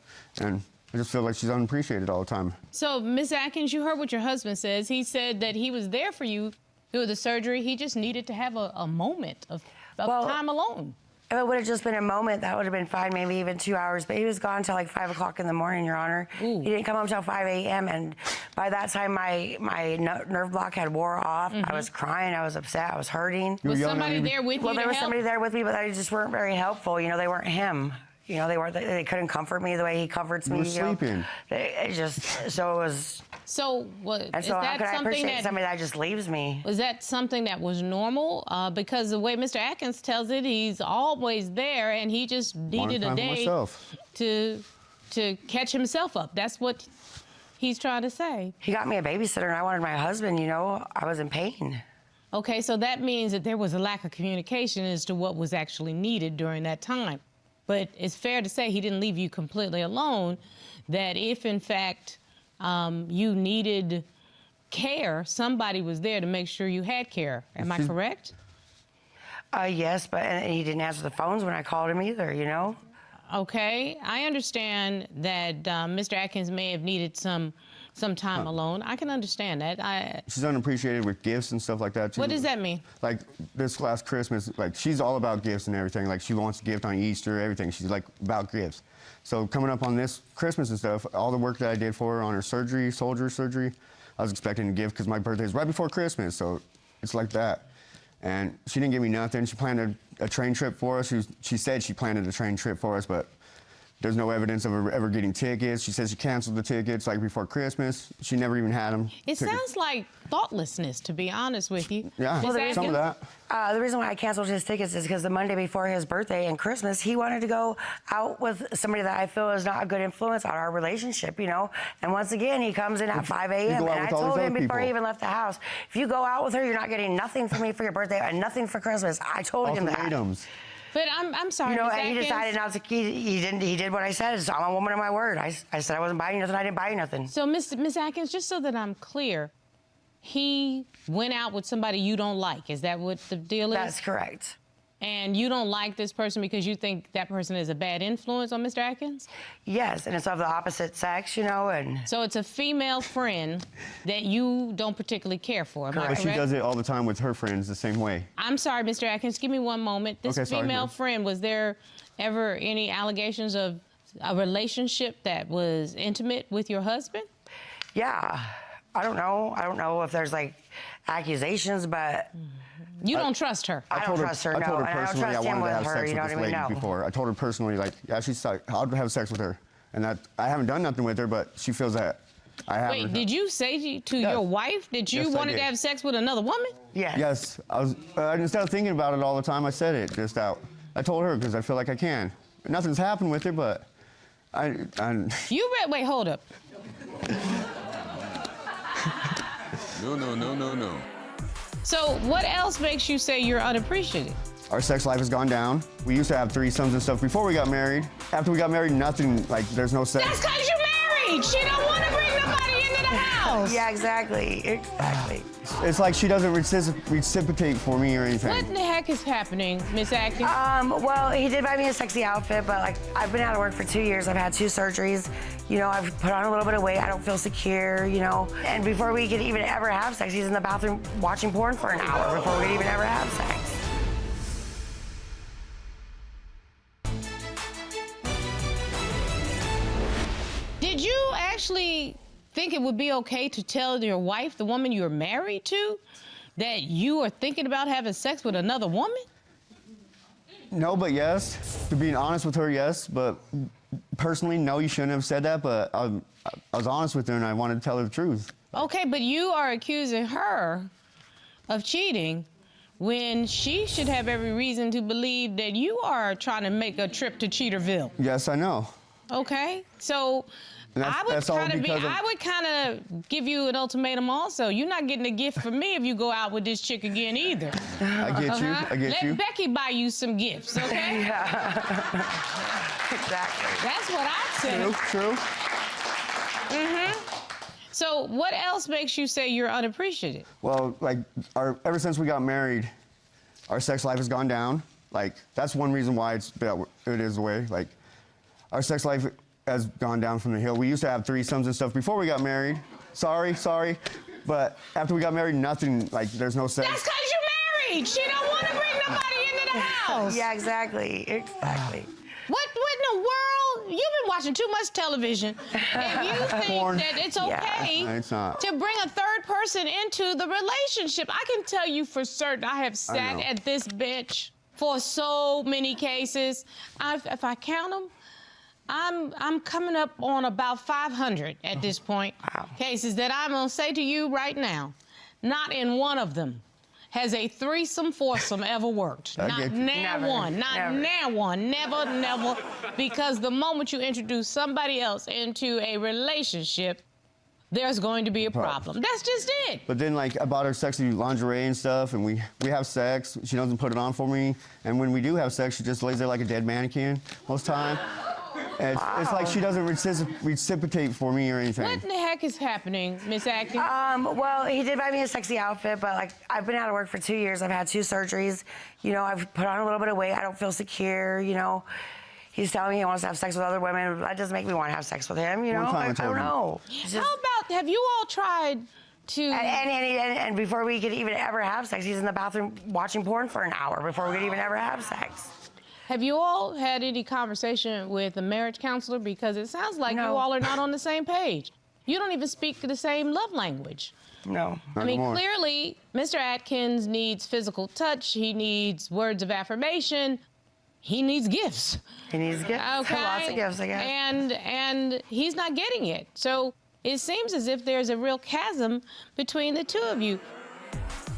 [SPEAKER 7] and I just feel like she's unappreciated all the time.
[SPEAKER 1] So, Ms. Atkins, you heard what your husband says. He said that he was there for you through the surgery. He just needed to have a moment of time alone.
[SPEAKER 8] If it would have just been a moment, that would have been fine, maybe even 2 hours. But he was gone till like 5 o'clock in the morning, Your Honor.
[SPEAKER 1] Ooh.
[SPEAKER 8] He didn't come home till 5 a.m. And by that time, my nerve block had wore off. I was crying, I was upset, I was hurting.
[SPEAKER 1] Was
[SPEAKER 7] yelling at
[SPEAKER 1] somebody
[SPEAKER 7] me?
[SPEAKER 1] there with
[SPEAKER 8] Well,
[SPEAKER 1] you
[SPEAKER 8] there
[SPEAKER 1] to
[SPEAKER 8] was
[SPEAKER 1] help?
[SPEAKER 8] somebody there with me, but they just weren't very helpful. You know, they weren't him. You know, they couldn't comfort me the way he comforts me.
[SPEAKER 7] were
[SPEAKER 8] You know?
[SPEAKER 7] sleeping.
[SPEAKER 8] It just, so it was,
[SPEAKER 1] So, what,
[SPEAKER 8] and
[SPEAKER 1] is
[SPEAKER 8] so how
[SPEAKER 1] that
[SPEAKER 8] could I
[SPEAKER 1] something
[SPEAKER 8] appreciate
[SPEAKER 1] that...
[SPEAKER 8] somebody that just leaves me?
[SPEAKER 1] Was that something that was normal? Because the way Mr. Atkins tells it, he's always there, and he just needed a
[SPEAKER 7] time for
[SPEAKER 1] day
[SPEAKER 7] myself.
[SPEAKER 1] to catch himself up. That's what he's trying to say.
[SPEAKER 8] He got me a babysitter, and I wanted my husband, you know. I was in pain.
[SPEAKER 1] Okay, so that means that there was a lack of communication as to what was actually needed during that time. But it's fair to say he didn't leave you completely alone, that if, in fact, you needed care, somebody was there to make sure you had care. Am I correct?
[SPEAKER 8] Yes, but and he didn't answer the phones when I called him either, you know?
[SPEAKER 1] Okay, I understand that Mr. Atkins may have needed some time alone. I can understand that.
[SPEAKER 7] She's unappreciated with gifts and stuff like that, too.
[SPEAKER 1] What does that mean?
[SPEAKER 7] Like, this last Christmas, like, she's all about gifts and everything. Like, she wants a gift on Easter, everything. She's, like, about gifts. So coming up on this Christmas and stuff, all the work that I did for her on her surgery, soldier surgery, I was expecting a gift because my birthday is right before Christmas, so it's like that. And she didn't give me nothing. She planned a train trip for us. She said she planned a train trip for us, but There's no evidence of her ever getting tickets. She says she canceled the tickets like before Christmas. She never even had them.
[SPEAKER 1] It sounds like thoughtlessness, to be honest with you.
[SPEAKER 7] Yeah,
[SPEAKER 1] Ms.
[SPEAKER 7] some of
[SPEAKER 1] Atkins?
[SPEAKER 7] that.
[SPEAKER 8] The reason why I canceled his tickets is because the Monday before his birthday and Christmas, he wanted to go out with somebody that I feel is not a good influence on our relationship, you know? And once again, he comes in at 5 a.m.
[SPEAKER 7] go out
[SPEAKER 8] And I
[SPEAKER 7] with all these
[SPEAKER 8] told him
[SPEAKER 7] other
[SPEAKER 8] before he
[SPEAKER 7] people.
[SPEAKER 8] even left the house, if you go out with her, you're not getting nothing from me for your birthday and nothing for Christmas. I told him that.
[SPEAKER 7] Ultimatums.
[SPEAKER 1] But I'm sorry,
[SPEAKER 8] You know,
[SPEAKER 1] Ms.
[SPEAKER 8] and he
[SPEAKER 1] Atkins.
[SPEAKER 8] decided not to. He did what I said. So I'm a woman of my word. I said I wasn't buying you nothing. I didn't buy you nothing.
[SPEAKER 1] So, Ms. Atkins, just so that I'm clear, he went out with somebody you don't like. Is that what the deal is?
[SPEAKER 8] That's correct.
[SPEAKER 1] And you don't like this person because you think that person is a bad influence on Mr. Atkins?
[SPEAKER 8] Yes, and it's of the opposite sex, you know, and
[SPEAKER 1] So it's a female friend that you don't particularly care for. Am I
[SPEAKER 7] But
[SPEAKER 1] correct?
[SPEAKER 7] she does it all the time with her friends the same way.
[SPEAKER 1] I'm sorry, Mr. Atkins. Give me one moment. This
[SPEAKER 7] Okay, sorry,
[SPEAKER 1] female
[SPEAKER 7] ma'am.
[SPEAKER 1] friend, was there ever any allegations of a relationship that was intimate with your husband?
[SPEAKER 8] yeah, I don't know. I don't know if there's like accusations, but
[SPEAKER 1] You don't trust her.
[SPEAKER 8] I don't trust her.
[SPEAKER 7] I told
[SPEAKER 8] No,
[SPEAKER 7] her
[SPEAKER 8] and I don't
[SPEAKER 7] personally I
[SPEAKER 8] trust him
[SPEAKER 7] wanted to
[SPEAKER 8] with
[SPEAKER 7] have
[SPEAKER 8] her.
[SPEAKER 7] sex
[SPEAKER 8] You know
[SPEAKER 7] with
[SPEAKER 8] what
[SPEAKER 7] this
[SPEAKER 8] I mean?
[SPEAKER 7] lady
[SPEAKER 8] No.
[SPEAKER 7] before. I told her personally, like, yeah, I'd have sex with her. And that I haven't done nothing with her, but she feels that I haven't.
[SPEAKER 1] Wait, did you say to
[SPEAKER 7] Yes.
[SPEAKER 1] your wife that you
[SPEAKER 7] Yes, I
[SPEAKER 1] wanted to
[SPEAKER 7] did.
[SPEAKER 1] have sex with another woman?
[SPEAKER 8] Yes.
[SPEAKER 7] Yes, I was. Instead of thinking about it all the time, I said it just out. I told her because I feel like I can. Nothing's happened with her, but
[SPEAKER 1] Wait, hold up.
[SPEAKER 5] No.
[SPEAKER 1] So what else makes you say you're unappreciative?
[SPEAKER 7] our sex life has gone down. We used to have threesomes and stuff before we got married. After we got married, nothing, like, there's no sex.
[SPEAKER 1] That's because you're married. She don't want to bring nobody into the house.
[SPEAKER 8] Yeah, exactly. Exactly.
[SPEAKER 7] It's like she doesn't reciprocate for me or anything.
[SPEAKER 1] What in the heck is happening, Miss Atkins?
[SPEAKER 8] Well, he did buy me a sexy outfit, but like I've been out of work for 2 years. I've had 2 surgeries. You know, I've put on a little bit of weight. I don't feel secure, you know. And before we could even ever have sex, he's in the bathroom watching porn for an hour before we could even ever have sex.
[SPEAKER 1] Did you actually think it would be okay to tell your wife, the woman you're married to, that you are thinking about having sex with another woman?
[SPEAKER 7] No, but yes. To be honest with her, yes. But personally, no, you shouldn't have said that. But I was honest with her, and I wanted to tell her the truth.
[SPEAKER 1] Okay, but you are accusing her of cheating when she should have every reason to believe that you are trying to make a trip to Cheaterville.
[SPEAKER 7] Yes, I know.
[SPEAKER 1] Okay, so
[SPEAKER 7] And that's all because of-
[SPEAKER 1] I would kind of give you an ultimatum also. You're not getting a gift from me if you go out with this chick again either.
[SPEAKER 7] I get you. I get
[SPEAKER 1] Let
[SPEAKER 7] you.
[SPEAKER 1] Becky buy you some gifts, okay?
[SPEAKER 8] Exactly.
[SPEAKER 1] That's what I'd say.
[SPEAKER 7] True.
[SPEAKER 1] So what else makes you say you're unappreciative?
[SPEAKER 7] Well, like, ever since we got married, our sex life has gone down. Like, that's one reason why it is the way. Like, our sex life has gone down from the hill. We used to have threesomes and stuff before we got married. Sorry. But after we got married, nothing, like, there's no sex.
[SPEAKER 1] That's because you're married. She don't want to bring nobody into the house.
[SPEAKER 8] Yeah, exactly. Exactly.
[SPEAKER 1] What in the world? You've been watching too much television. If you think
[SPEAKER 7] Porn.
[SPEAKER 1] that it's okay
[SPEAKER 7] No, it's not.
[SPEAKER 1] to bring a third person into the relationship, I can tell you for certain I have sat
[SPEAKER 7] know.
[SPEAKER 1] at this bench for so many cases. If I count them, I'm coming up on about 500 at this point. Cases that I'm gonna say to you right now, not in one of them has a threesome, foursome ever worked.
[SPEAKER 7] I
[SPEAKER 1] Not
[SPEAKER 7] get you.
[SPEAKER 1] now
[SPEAKER 8] Never.
[SPEAKER 1] one, not
[SPEAKER 8] Never.
[SPEAKER 1] now one, never. Because the moment you introduce somebody else into a relationship, there's going to be a problem. That's just it.
[SPEAKER 7] But then, like, I bought her sexy lingerie and stuff, and we have sex. She doesn't put it on for me. And when we do have sex, she just lays there like a dead mannequin most time. And it's like she doesn't reciprocate for me or anything.
[SPEAKER 1] What in the heck is happening, Miss Atkins?
[SPEAKER 8] Well, he did buy me a sexy outfit, but like I've been out of work for 2 years. I've had 2 surgeries. You know, I've put on a little bit of weight. I don't feel secure. You know, he's telling me he wants to have sex with other women. That doesn't make me want to have sex with him. You know,
[SPEAKER 7] One time I
[SPEAKER 8] I
[SPEAKER 7] told
[SPEAKER 8] don't
[SPEAKER 7] him.
[SPEAKER 8] know. It's just-
[SPEAKER 1] How about, have you all tried to...
[SPEAKER 8] And before we could even ever have sex, he's in the bathroom watching porn for an hour before we could even ever have sex.
[SPEAKER 1] Have you all had any conversation with a marriage counselor? Because it sounds like you
[SPEAKER 8] No.
[SPEAKER 1] all are not on the same page. You don't even speak the same love language.
[SPEAKER 8] No.
[SPEAKER 7] Not
[SPEAKER 1] I mean,
[SPEAKER 7] anymore.
[SPEAKER 1] clearly, Mr. Atkins needs physical touch. He needs words of affirmation. he needs gifts.
[SPEAKER 8] He needs gifts.
[SPEAKER 1] Okay.
[SPEAKER 8] Lots of gifts, I guess.
[SPEAKER 1] And he's not getting it. So it seems as if there's a real chasm between the two of you.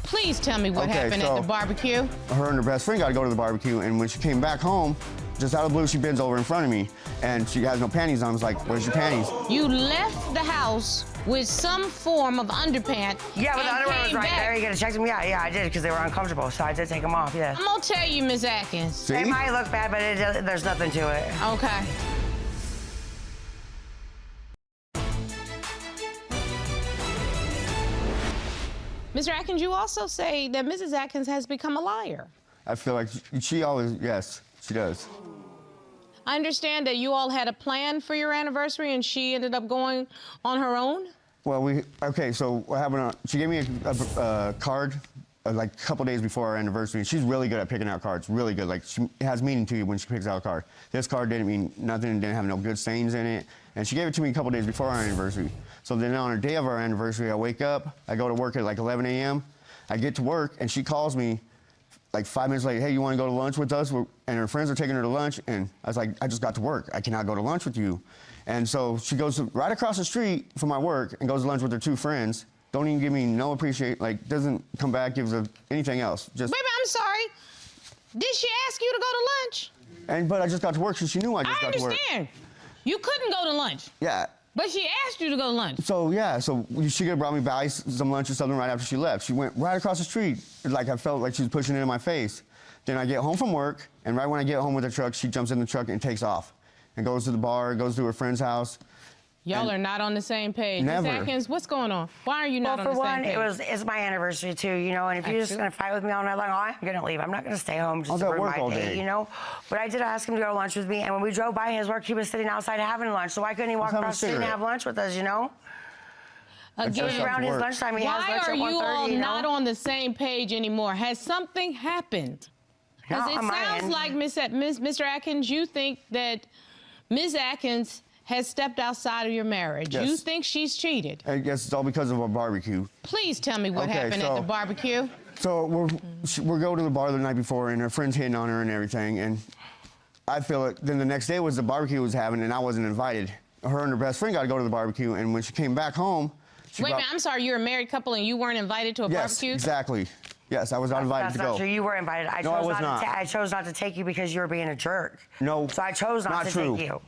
[SPEAKER 1] Please tell me what happened at the barbecue.
[SPEAKER 7] Her and her best friend got to go to the barbecue, and when she came back home, just out of the blue, she bends over in front of me, and she has no panties on. I was like, where's your panties?
[SPEAKER 1] You left the house with some form of underpant.
[SPEAKER 8] Yeah, but the underwear was
[SPEAKER 1] came
[SPEAKER 8] right
[SPEAKER 1] back.
[SPEAKER 8] there. You gotta check them. Yeah, I did, because they were uncomfortable, so I did take them off, yeah.
[SPEAKER 1] I'm gonna tell you, Miss Atkins.
[SPEAKER 7] See?
[SPEAKER 8] They might look bad, but there's nothing to it.
[SPEAKER 1] Okay. Mr. Atkins, you also say that Mrs. Atkins has become a liar.
[SPEAKER 7] I feel like she always, yes, she does.
[SPEAKER 1] I understand that you all had a plan for your anniversary and she ended up going on her own?
[SPEAKER 7] Well, so what happened, she gave me a card like a couple days before our anniversary, and she's really good at picking out cards, really good. Like, it has meaning to you when she picks out a card. This card didn't mean nothing, didn't have no good stains in it, and she gave it to me a couple days before our anniversary. So then on the day of our anniversary, I wake up, I go to work at like 11 a.m., I get to work, and she calls me like 5 minutes later, hey, you want to go to lunch with us? And her friends are taking her to lunch, and I was like, I just got to work. I cannot go to lunch with you. And so she goes right across the street from my work and goes to lunch with her two friends. Don't even give me no appreciate, like, doesn't come back, gives her anything else. Just.
[SPEAKER 1] Baby, I'm sorry. Did she ask you to go to lunch?
[SPEAKER 7] But I just got to work, so she knew I just got to work.
[SPEAKER 1] I understand. You couldn't go to lunch.
[SPEAKER 7] Yeah.
[SPEAKER 1] But she asked you to go to lunch.
[SPEAKER 7] So, yeah, so she could have brought me by some lunch or something right after she left. She went right across the street, like I felt like she was pushing it in my face. Then I get home from work, and right when I get home with the truck, she jumps in the truck and takes off and goes to the bar, goes to her friend's house.
[SPEAKER 1] Y'all are not on the same page.
[SPEAKER 7] Never.
[SPEAKER 1] Ms. Atkins, what's going on? Why are you not on the same page?
[SPEAKER 8] Well, for one, it's my anniversary too, you know, and if you're just gonna fight with me all night long, I'm gonna leave. I'm not gonna stay home just to ruin my day, you know? But I did ask him to go to lunch with me, and when we drove by his work, he was sitting outside having lunch, so why couldn't he walk across the street and have lunch with us, you know?
[SPEAKER 1] Again,
[SPEAKER 8] around his lunchtime, he has
[SPEAKER 1] why
[SPEAKER 8] lunch
[SPEAKER 1] are
[SPEAKER 8] at
[SPEAKER 1] you
[SPEAKER 8] 1:30,
[SPEAKER 1] all
[SPEAKER 8] you know?
[SPEAKER 1] not on the same page anymore? Has something happened? Because it
[SPEAKER 8] on my
[SPEAKER 1] sounds
[SPEAKER 8] end.
[SPEAKER 1] like, Mr. Atkins, you think that Ms. Atkins has stepped outside of your marriage.
[SPEAKER 7] Yes.
[SPEAKER 1] You think she's cheated.
[SPEAKER 7] I guess it's all because of a barbecue.
[SPEAKER 1] Please tell me what happened at the barbecue.
[SPEAKER 7] So we're going to the bar the night before, and her friend's hitting on her and everything, and I feel like then the next day was the barbecue was having, and I wasn't invited. Her and her best friend got to go to the barbecue, and when she came back home,
[SPEAKER 1] Wait a minute, I'm sorry, you're a married couple and you weren't invited to a barbecue?
[SPEAKER 7] Yes, exactly. Yes, I was not invited
[SPEAKER 8] That's
[SPEAKER 7] to go.
[SPEAKER 8] not true. You were invited. I chose not to take you because you were being a jerk.
[SPEAKER 7] No.
[SPEAKER 8] So I chose not to take you.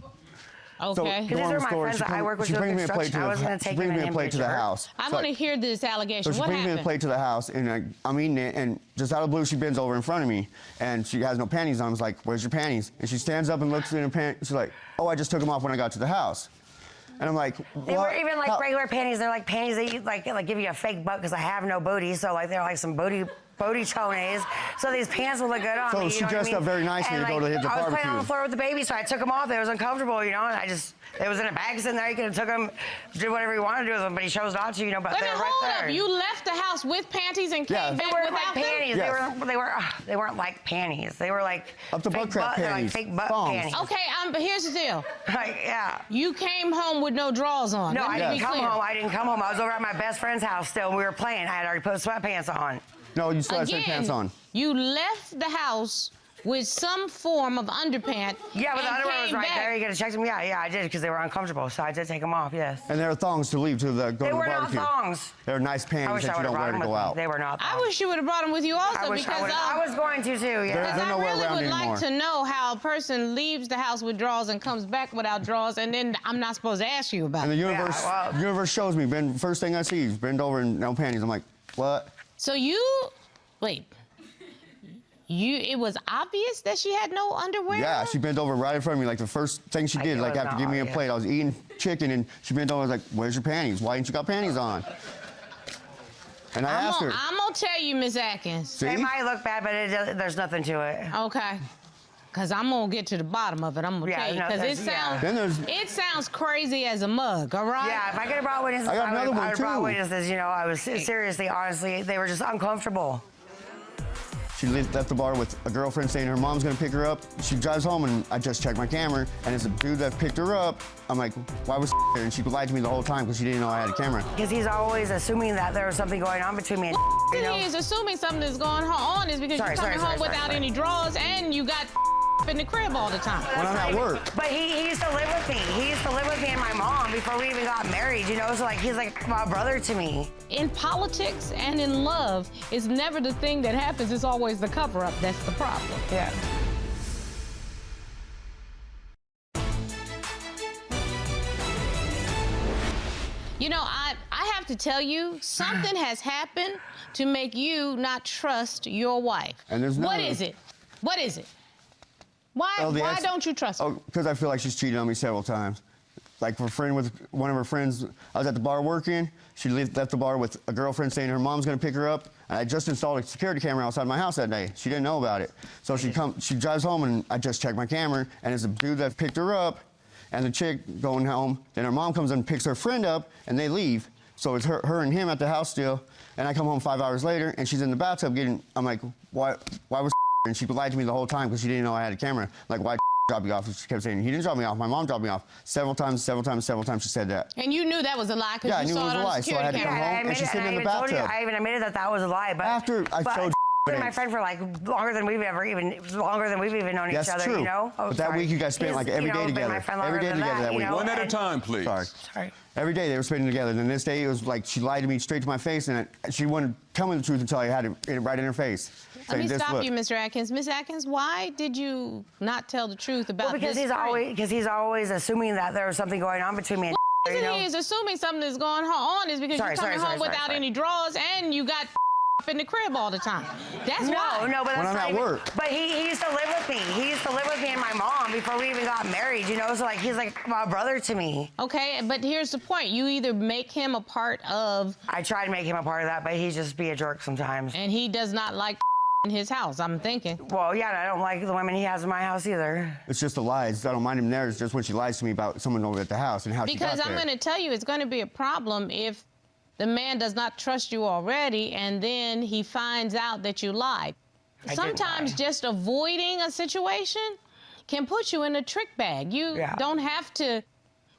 [SPEAKER 1] Okay.
[SPEAKER 8] Because these are my friends that I work with.
[SPEAKER 7] She brings me a plate to
[SPEAKER 8] I wasn't going to take
[SPEAKER 7] she brings me a plate to the house.
[SPEAKER 1] I want to hear this allegation.
[SPEAKER 7] So she
[SPEAKER 1] What
[SPEAKER 7] brings me
[SPEAKER 1] happened?
[SPEAKER 7] a plate to the house, and I'm eating it, and just out of the blue, she bends over in front of me, and she has no panties on. I was like, where's your panties? And she stands up and looks in her pants. She's like, oh, I just took them off when I got to the house. And I'm like, what?
[SPEAKER 8] They weren't even like regular panties. They're like panties that you like give you a fake butt because I have no booty. So like they're like some booty chones. So these pants will look good on me.
[SPEAKER 7] So she dressed up very nicely to go to hit the
[SPEAKER 8] I was
[SPEAKER 7] barbecue.
[SPEAKER 8] playing on the floor with the baby, so I took them off. It was uncomfortable, you know, and it was in a bag sitting there. You could have took them, did whatever you wanted to do with them, but he chose not to, you know, but
[SPEAKER 1] Wait a
[SPEAKER 8] they
[SPEAKER 1] minute,
[SPEAKER 8] were right
[SPEAKER 1] hold
[SPEAKER 8] there.
[SPEAKER 1] up. You left the house with panties and came
[SPEAKER 8] They
[SPEAKER 1] back
[SPEAKER 8] weren't
[SPEAKER 1] without
[SPEAKER 8] like panties.
[SPEAKER 1] them?
[SPEAKER 7] Yes.
[SPEAKER 8] They weren't like panties. They were like
[SPEAKER 7] Up to butt crack
[SPEAKER 8] they're like
[SPEAKER 7] panties.
[SPEAKER 8] fake butt
[SPEAKER 7] Thongs.
[SPEAKER 8] panties.
[SPEAKER 1] Okay, but here's the deal.
[SPEAKER 8] Like, yeah.
[SPEAKER 1] You came home with no drawers on.
[SPEAKER 8] No,
[SPEAKER 1] Let me
[SPEAKER 8] I
[SPEAKER 1] be
[SPEAKER 8] didn't come
[SPEAKER 1] clear.
[SPEAKER 8] home. I didn't come home. I was over at my best friend's house still. We were playing. I had already put sweatpants on.
[SPEAKER 7] No, you still had
[SPEAKER 1] Again,
[SPEAKER 7] pants on.
[SPEAKER 1] you left the house with some form of underpant.
[SPEAKER 8] Yeah, but the
[SPEAKER 1] and
[SPEAKER 8] underwear was
[SPEAKER 1] came
[SPEAKER 8] right
[SPEAKER 1] back.
[SPEAKER 8] there. You gotta check them. Yeah, I did because they were uncomfortable. So I did take them off. Yes.
[SPEAKER 7] And there are thongs to leave to go to
[SPEAKER 8] They
[SPEAKER 7] the
[SPEAKER 8] were not
[SPEAKER 7] barbecue.
[SPEAKER 8] thongs.
[SPEAKER 7] They're nice
[SPEAKER 8] I
[SPEAKER 7] panties
[SPEAKER 8] wish
[SPEAKER 7] that
[SPEAKER 8] I
[SPEAKER 7] you
[SPEAKER 8] would have
[SPEAKER 7] don't
[SPEAKER 8] brought
[SPEAKER 7] wear to
[SPEAKER 8] them
[SPEAKER 7] go
[SPEAKER 8] with me.
[SPEAKER 7] out.
[SPEAKER 8] They were not.
[SPEAKER 1] I wish you would have brought them with you also
[SPEAKER 8] I wish
[SPEAKER 1] because
[SPEAKER 8] I was going to too. Yeah.
[SPEAKER 7] They're
[SPEAKER 1] I
[SPEAKER 7] nowhere
[SPEAKER 1] really
[SPEAKER 7] around
[SPEAKER 1] would
[SPEAKER 7] anymore.
[SPEAKER 1] like to know how a person leaves the house with drawers and comes back without drawers, and then I'm not supposed to ask you about
[SPEAKER 7] And the
[SPEAKER 1] it.
[SPEAKER 7] universe shows me. First thing I see is bend over and no panties. I'm like, what?
[SPEAKER 1] So it was obvious that she had no underwear
[SPEAKER 7] Yeah,
[SPEAKER 1] on?
[SPEAKER 7] she bent over right in front of me. Like the first thing she did,
[SPEAKER 8] it
[SPEAKER 7] like
[SPEAKER 8] was
[SPEAKER 7] after
[SPEAKER 8] not
[SPEAKER 7] giving me a
[SPEAKER 8] obvious.
[SPEAKER 7] plate, I was eating chicken and she bent over. I was like, "Where's your panties? Why didn't you got panties on?" And I asked her.
[SPEAKER 1] I'm gonna tell you, Ms. Atkins.
[SPEAKER 7] See?
[SPEAKER 8] It might look bad, but there's nothing to it.
[SPEAKER 1] Okay. Because I'm going to get to the bottom of it. I'm going to tell you. Because it sounds crazy as a mug, all right?
[SPEAKER 8] Yeah, if I could have brought witnesses,
[SPEAKER 7] I got another one,
[SPEAKER 8] would have brought
[SPEAKER 7] too.
[SPEAKER 8] witnesses. You know, I was seriously, honestly, they were just uncomfortable.
[SPEAKER 7] She left the bar with a girlfriend saying her mom's gonna pick her up. She drives home and I just checked my camera and it's a dude that picked her up. I'm like, why was there? And she lied to me the whole time because she didn't know I had a camera.
[SPEAKER 8] Because he's always assuming that there was something going on between me and you know?
[SPEAKER 1] He is assuming something is going on is because you're coming home without any drawers and you got in the crib all the time.
[SPEAKER 7] When I'm at work.
[SPEAKER 8] But he used to live with me. He used to live with me and my mom before we even got married, you know? So, like, he's like my brother to me.
[SPEAKER 1] In politics and in love, it's never the thing that happens, it's always the cover-up that's the problem.
[SPEAKER 8] Yeah.
[SPEAKER 1] You know, I have to tell you, something has happened to make you not trust your wife.
[SPEAKER 7] And there's no...
[SPEAKER 1] What is it? What is it? Why don't you trust her?
[SPEAKER 7] Oh, because I feel like she's cheated on me several times. Like a friend with one of her friends, I was at the bar working. She left the bar with a girlfriend saying her mom's gonna pick her up. And I just installed a security camera outside my house that day. She didn't know about it. So she drives home and I just checked my camera and it's a dude that picked her up and the chick going home. Then her mom comes and picks her friend up and they leave. So it's her and him at the house still. And I come home 5 hours later and she's in the bathtub getting, I'm like, why was and she lied to me the whole time because she didn't know I had a camera. Like, why drop you off? She kept saying, he didn't drop me off. My mom dropped me off. Several times she said that.
[SPEAKER 1] And you knew that was a lie because you saw it on the security
[SPEAKER 7] so I had to come
[SPEAKER 1] camera.
[SPEAKER 7] home and she's sitting in the bathtub.
[SPEAKER 8] I even admitted that was a lie. But
[SPEAKER 7] After I showed
[SPEAKER 8] been my friend for like longer than we've even known each other,
[SPEAKER 7] true.
[SPEAKER 8] you know? Oh,
[SPEAKER 7] but that week you guys spent like every day together. Every day together that week.
[SPEAKER 5] One at a time, please.
[SPEAKER 8] Sorry.
[SPEAKER 7] Every day they were spending together. And then this day it was like she lied to me straight to my face and she wouldn't tell me the truth until I had it right in her face.
[SPEAKER 1] Let me stop you, Mr. Atkins. Ms. Atkins, why did you not tell the truth about
[SPEAKER 8] because
[SPEAKER 1] this?
[SPEAKER 8] Because he's always assuming that there was something going on between me and
[SPEAKER 1] the reason he is assuming something is going on is because you're coming home without any drawers and you got in the crib all the time. That's why.
[SPEAKER 8] No, but
[SPEAKER 7] when I'm at work.
[SPEAKER 8] But he used to live with me. He used to live with me and my mom before we even got married, you know? So, like, he's like my brother to me.
[SPEAKER 1] Okay, but here's the point. You either make him a part of...
[SPEAKER 8] I try to make him a part of that, but he just be a jerk sometimes.
[SPEAKER 1] And he does not like in his house, I'm thinking.
[SPEAKER 8] Well, yeah, and I don't like the women he has in my house either.
[SPEAKER 7] It's just the lies. I don't mind him there. It's just when she lies to me about someone over at the house and how she got there.
[SPEAKER 1] Because I'm going to tell you, it's going to be a problem if the man does not trust you already and then he finds out that you lied. Sometimes just avoiding a situation can put you in a trick bag. You don't have to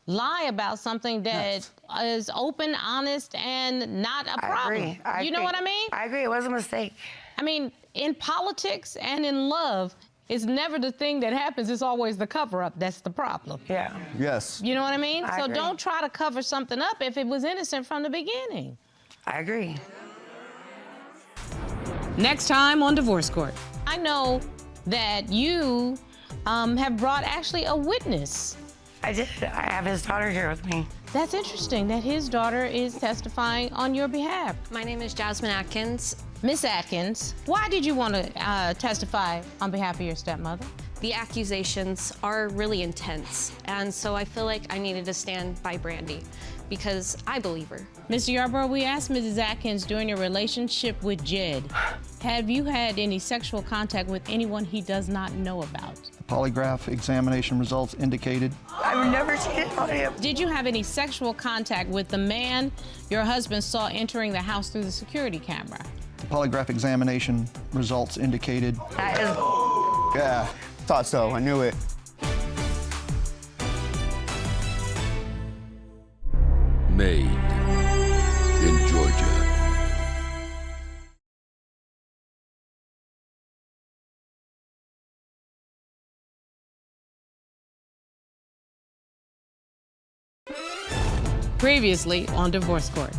[SPEAKER 1] lie about something that is open, honest, and not a problem.
[SPEAKER 8] I agree.
[SPEAKER 1] You know what I mean?
[SPEAKER 8] I agree. It was a mistake.
[SPEAKER 1] I mean, in politics and in love, it's never the thing that happens. It's always the cover-up that's the problem.
[SPEAKER 8] Yeah.
[SPEAKER 7] Yes.
[SPEAKER 1] You know what I mean?
[SPEAKER 8] I
[SPEAKER 1] so
[SPEAKER 8] agree.
[SPEAKER 1] don't try to cover something up if it was innocent from the beginning.
[SPEAKER 8] I agree.
[SPEAKER 1] Next time on Divorce Court. I know that you have brought actually a witness.
[SPEAKER 8] I did. I have his daughter here with me.
[SPEAKER 1] That's interesting that his daughter is testifying on your behalf.
[SPEAKER 9] My name is Jasmine Atkins.
[SPEAKER 1] Miss Atkins, why did you want to testify on behalf of your stepmother?
[SPEAKER 9] The accusations are really intense, and so I feel like I needed to stand by Brandy because I believe her.
[SPEAKER 1] Mr. Yarborough, we asked Mrs. Atkins during your relationship with Jed, have you had any sexual contact with anyone he does not know about?
[SPEAKER 4] The polygraph examination results indicated.
[SPEAKER 8] I've never cheated on him.
[SPEAKER 1] Did you have any sexual contact with the man your husband saw entering the house through the security camera?
[SPEAKER 4] The polygraph examination results indicated.
[SPEAKER 8] That is...
[SPEAKER 7] Yeah, thought so. I knew it.
[SPEAKER 10] Made in Georgia.
[SPEAKER 1] Previously on Divorce Court.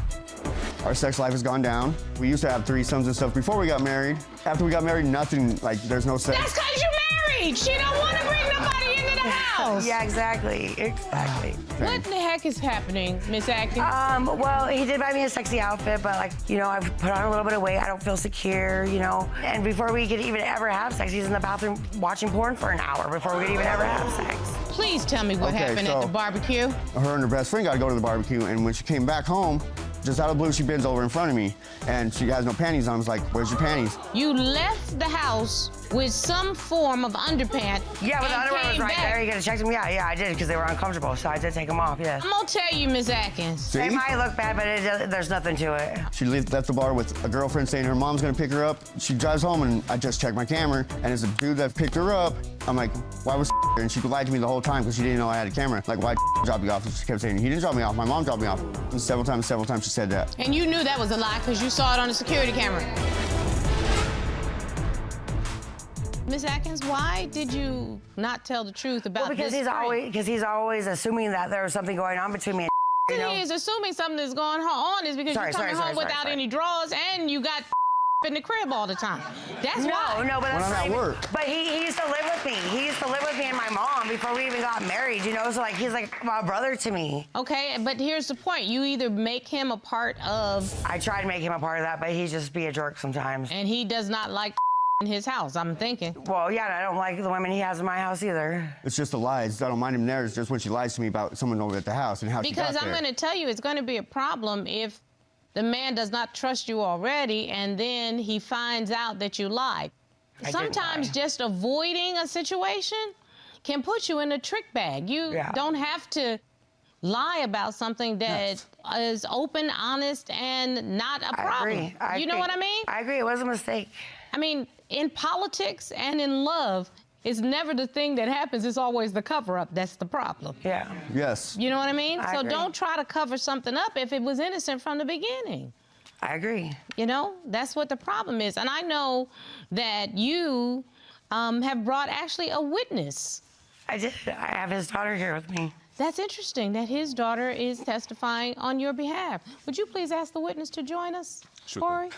[SPEAKER 7] Our sex life has gone down. We used to have threesomes and stuff before we got married. After we got married, nothing, like, there's no sex.
[SPEAKER 1] That's because you're married. She don't want to bring nobody into the house.
[SPEAKER 8] Yeah, exactly. Exactly.
[SPEAKER 1] What the heck is happening, Miss Atkins?
[SPEAKER 8] Well, he did buy me a sexy outfit, but, like, you know, I've put on a little bit of weight. I don't feel secure, you know. And before we could even ever have sex, he's in the bathroom watching porn for an hour before we could even ever have sex.
[SPEAKER 1] Please tell me what happened at the barbecue.
[SPEAKER 7] Her and her best friend got to go to the barbecue, and when she came back home, just out of the blue, she bends over in front of me, and she has no panties on. I was like, where's your panties?
[SPEAKER 1] You left the house with some form of underpants.
[SPEAKER 8] Yeah, but the underwear was right
[SPEAKER 1] back.
[SPEAKER 8] there. You gotta check them. Yeah, I did, because they were uncomfortable, so I did take them off, yeah.
[SPEAKER 1] I'm gonna tell you, Miss Atkins.
[SPEAKER 7] See?
[SPEAKER 8] They might look bad, but there's nothing to it.
[SPEAKER 7] She left the bar with a girlfriend saying her mom's gonna pick her up. She drives home, and I just checked my camera, and it's a dude that picked her up. I'm like, why was and she lied to me the whole time because she didn't know I had a camera. Like, why drop you off? And she kept saying, he didn't drop me off. My mom dropped me off. And several times she said that.
[SPEAKER 1] And you knew that was a lie because you saw it on the security camera. Ms. Atkins, why did you not tell the truth about
[SPEAKER 8] Well, because
[SPEAKER 1] this?
[SPEAKER 8] he's always assuming that there was something going on between me and you know?
[SPEAKER 1] He is assuming something is going on is because you're coming home without any drawers and you got in the crib all the time. That's why.
[SPEAKER 8] No, but that's
[SPEAKER 7] When I'm
[SPEAKER 8] not
[SPEAKER 7] at
[SPEAKER 8] even,
[SPEAKER 7] work.
[SPEAKER 8] But he used to live with me. He used to live with me and my mom before we even got married, you know? So, like, he's like my brother to me.
[SPEAKER 1] Okay, but here's the point. You either make him a part of...
[SPEAKER 8] I try to make him a part of that, but he just be a jerk sometimes.
[SPEAKER 1] And he does not like in his house, I'm thinking.
[SPEAKER 8] Well, yeah, and I don't like the women he has in my house either.
[SPEAKER 7] It's just the lies. I don't mind him there. It's just when she lies to me about someone over at the house and how she got there.
[SPEAKER 1] Because I'm going to tell you, it's going to be a problem if the man does not trust you already and then he finds out that you lied. Sometimes just avoiding a situation can put you in a trick bag. You don't have to lie about something that is open, honest, and not a problem.
[SPEAKER 8] I agree.
[SPEAKER 1] You know what I mean?
[SPEAKER 8] I agree. It was a mistake.
[SPEAKER 1] I mean, in politics and in love, it's never the thing that happens. It's always the cover-up that's the problem.
[SPEAKER 8] Yeah.
[SPEAKER 7] Yes.
[SPEAKER 1] You know what I mean?
[SPEAKER 8] I
[SPEAKER 1] So
[SPEAKER 8] agree.
[SPEAKER 1] don't try to cover something up if it was innocent from the beginning.
[SPEAKER 8] I agree.
[SPEAKER 1] You know, that's what the problem is. And I know that you have brought actually a witness.
[SPEAKER 8] I did. I have his daughter here with me.
[SPEAKER 1] That's interesting that his daughter is testifying on your behalf. Would you please ask the witness to join us,
[SPEAKER 5] Sure.
[SPEAKER 1] Corey?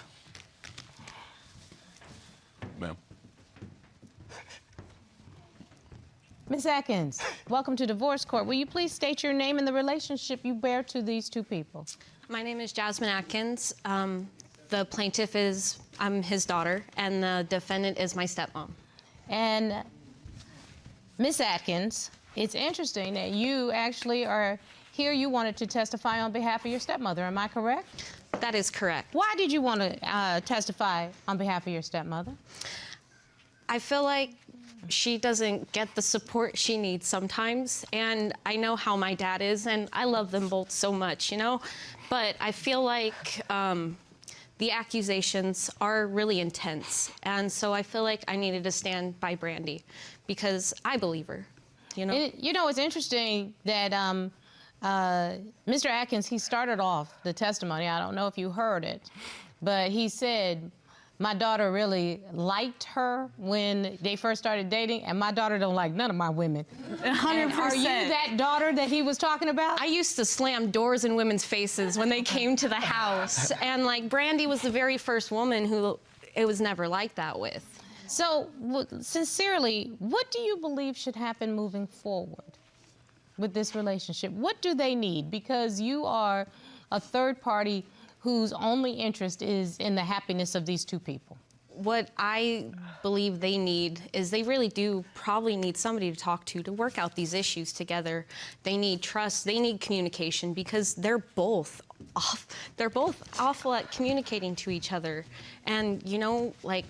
[SPEAKER 5] Ma'am.
[SPEAKER 1] Ms. Atkins, welcome to divorce court. Will you please state your name and the relationship you bear to these two people?
[SPEAKER 9] My name is Jasmine Atkins. The plaintiff is, I'm his daughter, and the defendant is my stepmom.
[SPEAKER 1] And Ms. Atkins, it's interesting that you actually are here. You wanted to testify on behalf of your stepmother. Am I correct?
[SPEAKER 9] That is correct.
[SPEAKER 1] Why did you want to testify on behalf of your stepmother?
[SPEAKER 9] I feel like she doesn't get the support she needs sometimes, and I know how my dad is, and I love them both so much, you know? But I feel like the accusations are really intense, and so I feel like I needed to stand by Brandy because I believe her, you know?
[SPEAKER 1] You know, it's interesting that Mr. Atkins, he started off the testimony, I don't know if you heard it, but he said, my daughter really liked her when they first started dating, and my daughter don't like none of my women.
[SPEAKER 9] 100%.
[SPEAKER 1] Are you that daughter that he was talking about?
[SPEAKER 9] I used to slam doors in women's faces when they came to the house, and like Brandy was the very first woman who it was never like that with.
[SPEAKER 1] So, sincerely, what do you believe should happen moving forward with this relationship? What do they need? Because you are a third party whose only interest is in the happiness of these two people.
[SPEAKER 9] What I believe they need is they really do probably need somebody to talk to work out these issues together. They need trust, they need communication because they're both awful at communicating to each other. And you know, like,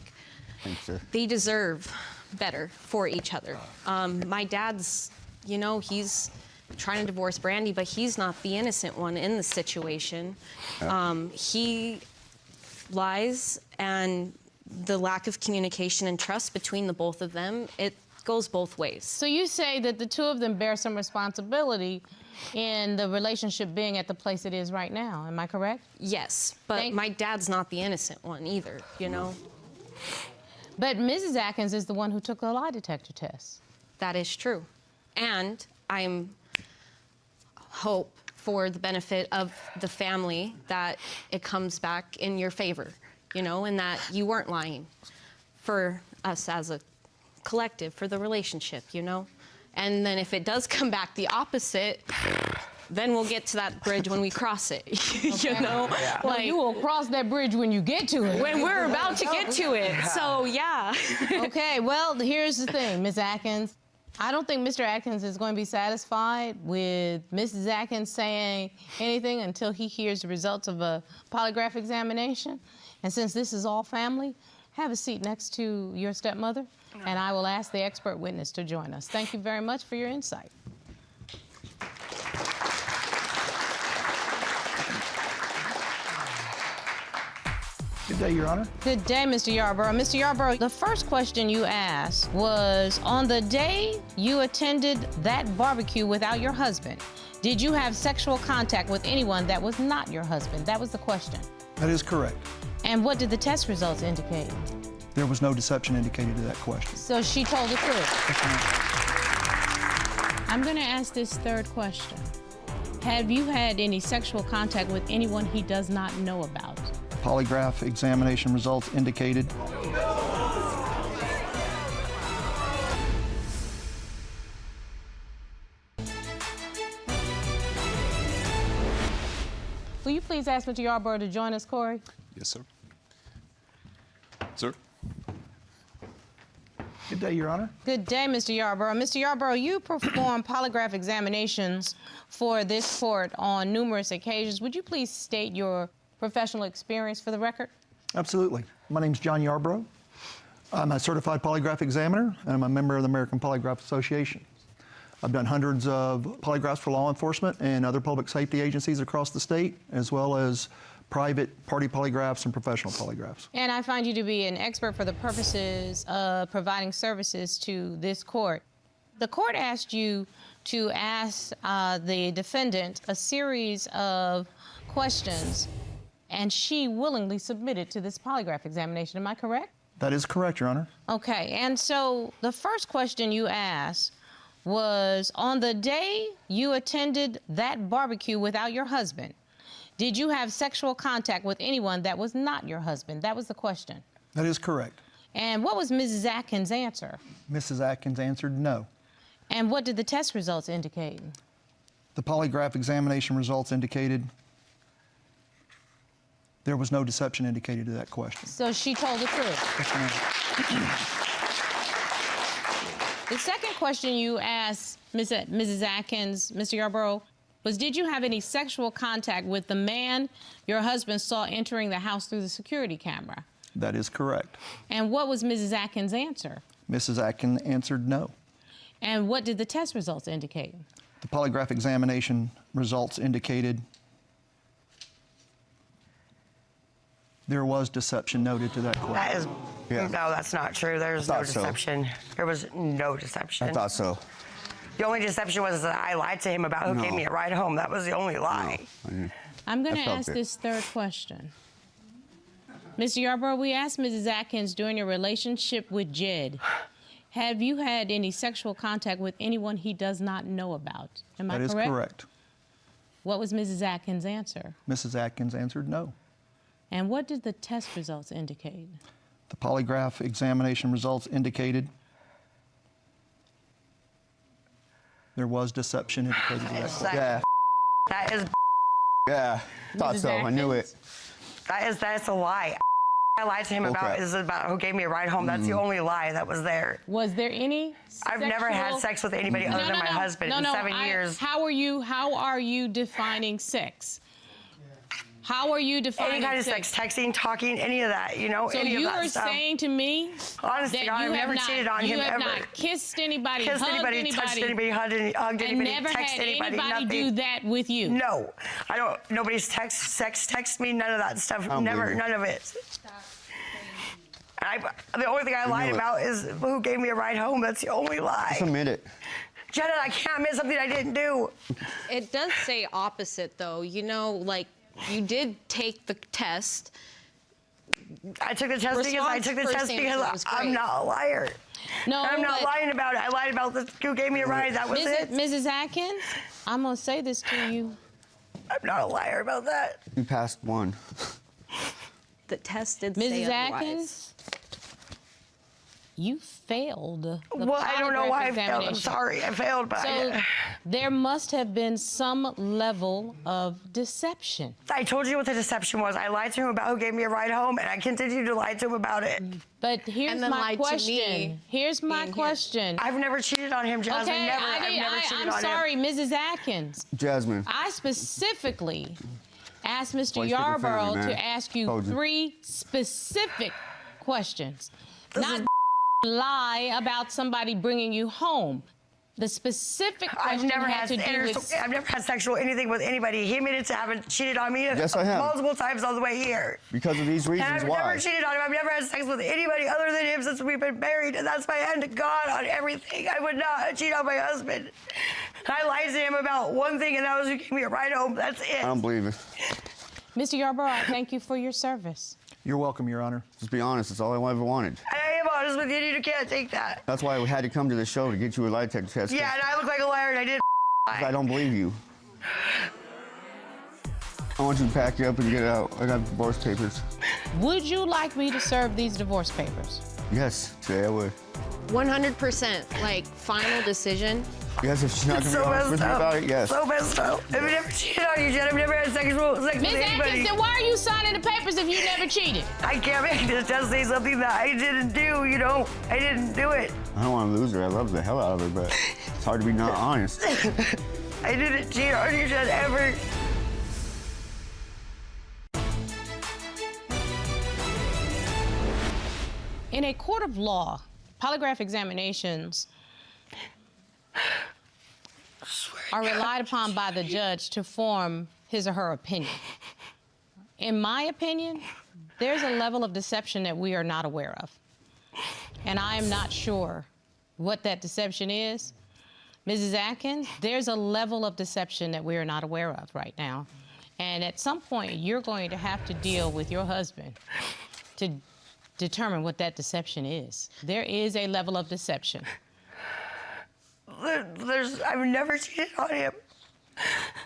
[SPEAKER 7] Thanks, sir.
[SPEAKER 9] they deserve better for each other. My dad's, you know, he's trying to divorce Brandy, but he's not the innocent one in the situation. He lies, and the lack of communication and trust between the both of them, it goes both ways.
[SPEAKER 1] So you say that the two of them bear some responsibility in the relationship being at the place it is right now. Am I correct?
[SPEAKER 9] Yes, but my dad's not the innocent one either, you know?
[SPEAKER 1] But Mrs. Atkins is the one who took the lie detector test.
[SPEAKER 9] That is true. And I'm hope for the benefit of the family that it comes back in your favor, you know, and that you weren't lying for us as a collective, for the relationship, you know? And then if it does come back the opposite, then we'll get to that bridge when we cross it, you know?
[SPEAKER 1] Yeah. Well, you will cross that bridge when you get to it.
[SPEAKER 9] When we're about to get to it, so yeah.
[SPEAKER 1] Okay, well, here's the thing, Ms. Atkins. I don't think Mr. Atkins is going to be satisfied with Mrs. Atkins saying anything until he hears the results of a polygraph examination. And since this is all family, have a seat next to your stepmother, and I will ask the expert witness to join us. Thank you very much for your insight.
[SPEAKER 11] Good day, Your Honor.
[SPEAKER 1] Good day, Mr. Yarborough. Mr. Yarborough, the first question you asked was, on the day you attended that barbecue without your husband, did you have sexual contact with anyone that was not your husband? That was the question.
[SPEAKER 11] That is correct.
[SPEAKER 1] And what did the test results indicate?
[SPEAKER 4] There was no deception indicated to that question.
[SPEAKER 1] So she told the truth.
[SPEAKER 4] Yes, ma'am.
[SPEAKER 1] I'm going to ask this third question. Have you had any sexual contact with anyone he does not know about?
[SPEAKER 4] Polygraph examination results indicated
[SPEAKER 1] Will you please ask Mr. Yarborough to join us, Corey?
[SPEAKER 5] Yes, sir. Sir?
[SPEAKER 11] Good day, Your Honor.
[SPEAKER 1] Good day, Mr. Yarborough. Mr. Yarborough, you perform polygraph examinations for this court on numerous occasions. Would you please state your professional experience for the record?
[SPEAKER 4] Absolutely. My name's John Yarborough. I'm a certified polygraph examiner, and I'm a member of the American Polygraph Association. I've done hundreds of polygraphs for law enforcement and other public safety agencies across the state, as well as private party polygraphs and professional polygraphs.
[SPEAKER 1] And I find you to be an expert for the purposes of providing services to this court. The court asked you to ask the defendant a series of questions, and she willingly submitted to this polygraph examination. Am I correct?
[SPEAKER 4] That is correct, Your Honor.
[SPEAKER 1] Okay, and so the first question you asked was, on the day you attended that barbecue without your husband, did you have sexual contact with anyone that was not your husband? That was the question.
[SPEAKER 4] That is correct.
[SPEAKER 1] And what was Mrs. Atkins' answer?
[SPEAKER 4] Mrs. Atkins answered no.
[SPEAKER 1] And what did the test results indicate?
[SPEAKER 4] The polygraph examination results indicated there was no deception indicated to that question.
[SPEAKER 1] So she told the truth.
[SPEAKER 4] Yes, ma'am.
[SPEAKER 1] The second question you asked Mrs. Atkins, Mr. Yarborough, was, did you have any sexual contact with the man your husband saw entering the house through the security camera?
[SPEAKER 4] That is correct.
[SPEAKER 1] And what was Mrs. Atkins' answer?
[SPEAKER 4] Mrs. Atkins answered no.
[SPEAKER 1] And what did the test results indicate?
[SPEAKER 4] The polygraph examination results indicated there was deception noted to that question.
[SPEAKER 8] That is,
[SPEAKER 7] Yeah.
[SPEAKER 8] no, that's not true. There's no
[SPEAKER 7] thought so.
[SPEAKER 8] deception. There was no deception.
[SPEAKER 7] I thought so.
[SPEAKER 8] The only deception was that I lied to him about who
[SPEAKER 7] No.
[SPEAKER 8] gave me a ride home. That was the only lie.
[SPEAKER 1] I'm going to
[SPEAKER 7] I felt
[SPEAKER 1] ask
[SPEAKER 7] it.
[SPEAKER 1] this third question. Mr. Yarborough, we asked Mrs. Atkins during your relationship with Jed, have you had any sexual contact with anyone he does not know about? Am I
[SPEAKER 4] That
[SPEAKER 1] correct?
[SPEAKER 4] is correct.
[SPEAKER 1] What was Mrs. Atkins' answer?
[SPEAKER 4] Mrs. Atkins answered no.
[SPEAKER 1] And what did the test results indicate?
[SPEAKER 4] The polygraph examination results indicated there was deception indicated to that question.
[SPEAKER 7] Yeah.
[SPEAKER 8] That is,
[SPEAKER 7] Yeah. Thought
[SPEAKER 1] Mrs.
[SPEAKER 7] so. I knew it.
[SPEAKER 8] that's a lie. I lied to him
[SPEAKER 7] Okay.
[SPEAKER 8] about who gave me a ride home. That's the only lie that was there.
[SPEAKER 1] Was there any
[SPEAKER 8] I've never had
[SPEAKER 1] sexual-
[SPEAKER 8] sex with anybody other than my husband in 7 years.
[SPEAKER 1] How are you defining sex? How are you defining
[SPEAKER 8] Any kind of sex, texting, talking, any of that, you know,
[SPEAKER 1] So
[SPEAKER 8] any of
[SPEAKER 1] you
[SPEAKER 8] that
[SPEAKER 1] are
[SPEAKER 8] stuff.
[SPEAKER 1] saying to me
[SPEAKER 8] Honestly,
[SPEAKER 1] that
[SPEAKER 8] God,
[SPEAKER 1] you
[SPEAKER 8] I've
[SPEAKER 1] have
[SPEAKER 8] never
[SPEAKER 1] not,
[SPEAKER 8] cheated on
[SPEAKER 1] you
[SPEAKER 8] him
[SPEAKER 1] have
[SPEAKER 8] ever.
[SPEAKER 1] not kissed anybody,
[SPEAKER 8] Kissed
[SPEAKER 1] hugged
[SPEAKER 8] anybody, touched anybody, hugged
[SPEAKER 1] and
[SPEAKER 8] anybody,
[SPEAKER 1] never
[SPEAKER 8] texted
[SPEAKER 1] had
[SPEAKER 8] anybody,
[SPEAKER 1] anybody
[SPEAKER 8] nothing.
[SPEAKER 1] do that with you?
[SPEAKER 8] No, I don't. Nobody's text me, none of that stuff.
[SPEAKER 7] don't
[SPEAKER 8] Never,
[SPEAKER 7] believe it.
[SPEAKER 8] none of it. The only thing I lied
[SPEAKER 7] knew it.
[SPEAKER 8] about is who gave me a ride home. That's the only lie.
[SPEAKER 7] Just admit it.
[SPEAKER 8] Jenna, I can't admit something I didn't do.
[SPEAKER 9] It does say opposite, though. You know, like, you did take the test.
[SPEAKER 8] I took the test because I took the
[SPEAKER 9] Response
[SPEAKER 8] test
[SPEAKER 9] first
[SPEAKER 8] because
[SPEAKER 9] answer was
[SPEAKER 8] I'm
[SPEAKER 9] great.
[SPEAKER 8] not a liar.
[SPEAKER 1] No,
[SPEAKER 8] I'm not
[SPEAKER 1] but
[SPEAKER 8] lying about it. I lied about who gave me a ride. That was it.
[SPEAKER 1] Mrs. Atkins, I'm gonna say this to you.
[SPEAKER 8] I'm not a liar about that.
[SPEAKER 7] You passed one.
[SPEAKER 9] The test did say
[SPEAKER 1] Mrs.
[SPEAKER 9] otherwise.
[SPEAKER 1] Atkins, you failed the
[SPEAKER 8] Well, I don't know
[SPEAKER 1] polygraph
[SPEAKER 8] why I failed. I'm
[SPEAKER 1] examination.
[SPEAKER 8] sorry. I failed, but
[SPEAKER 1] So there must have been some level of deception.
[SPEAKER 8] I told you what the deception was. I lied to him about who gave me a ride home, and I continue to lie to him about it.
[SPEAKER 1] But here's
[SPEAKER 9] And then
[SPEAKER 1] my
[SPEAKER 9] lied to
[SPEAKER 1] question.
[SPEAKER 9] me
[SPEAKER 1] Here's my
[SPEAKER 9] being here.
[SPEAKER 1] question.
[SPEAKER 8] I've never cheated on him, Jasmine.
[SPEAKER 1] Okay,
[SPEAKER 8] Never. I've never cheated
[SPEAKER 1] I'm
[SPEAKER 8] on
[SPEAKER 1] sorry,
[SPEAKER 8] him.
[SPEAKER 1] Mrs. Atkins.
[SPEAKER 7] Jasmine.
[SPEAKER 1] I specifically asked Mr.
[SPEAKER 7] Why you sticking
[SPEAKER 1] Yarborough
[SPEAKER 7] family, man?
[SPEAKER 1] to ask you
[SPEAKER 7] Told you.
[SPEAKER 1] 3 specific questions.
[SPEAKER 8] This
[SPEAKER 1] Not
[SPEAKER 8] is
[SPEAKER 1] lie about somebody bringing you home. The specific
[SPEAKER 8] I've
[SPEAKER 1] question
[SPEAKER 8] never
[SPEAKER 1] had to do with...
[SPEAKER 8] I've never had sexual anything with anybody. He admitted to having cheated on me
[SPEAKER 7] Yes, I have.
[SPEAKER 8] multiple times on the way here.
[SPEAKER 7] Because of these
[SPEAKER 8] And
[SPEAKER 7] reasons,
[SPEAKER 8] I've
[SPEAKER 7] why?
[SPEAKER 8] never cheated on him. I've never had sex with anybody other than him since we've been married. And that's my hand to God on everything. I would not cheat on my husband. I lied to him about one thing, and that was who gave me a ride home. That's it.
[SPEAKER 7] I don't believe it.
[SPEAKER 1] Mr. Yarborough, I thank you for your service.
[SPEAKER 4] You're welcome, Your Honor.
[SPEAKER 7] Just be honest. That's all I ever wanted.
[SPEAKER 8] I am honest with you. You can't take that.
[SPEAKER 7] That's why we had to come to the show to get you a lie detector test.
[SPEAKER 8] Yeah, and I look like a liar, and I did.
[SPEAKER 7] I don't believe you. I want you to pack you up and get out. I got divorce papers.
[SPEAKER 1] Would you like me to serve these divorce papers?
[SPEAKER 7] Yes, today I would.
[SPEAKER 9] 100%, like, final decision.
[SPEAKER 7] Yes, if she's not going to
[SPEAKER 8] So
[SPEAKER 7] be honest with
[SPEAKER 8] messed
[SPEAKER 7] me
[SPEAKER 8] up.
[SPEAKER 7] about it, yes.
[SPEAKER 8] So messed up. I've never cheated on you, Jen. I've never had sex with
[SPEAKER 1] Ms.
[SPEAKER 8] anybody.
[SPEAKER 1] Atkins, then why are you signing the papers if you never cheated?
[SPEAKER 8] I can't make this just say something that I didn't do, you know? I didn't do it.
[SPEAKER 7] I don't want to lose her. I love the hell out of her, but it's hard to be not honest.
[SPEAKER 8] I didn't cheat on you, Jen, ever.
[SPEAKER 1] In a court of law, polygraph examinations are relied upon by the judge to form his or her opinion. In my opinion, there's a level of deception that we are not aware of. And I am not sure what that deception is. Mrs. Atkins, there's a level of deception that we are not aware of right now. And at some point, you're going to have to deal with your husband to determine what that deception is. There is a level of deception.
[SPEAKER 8] I've never cheated on him.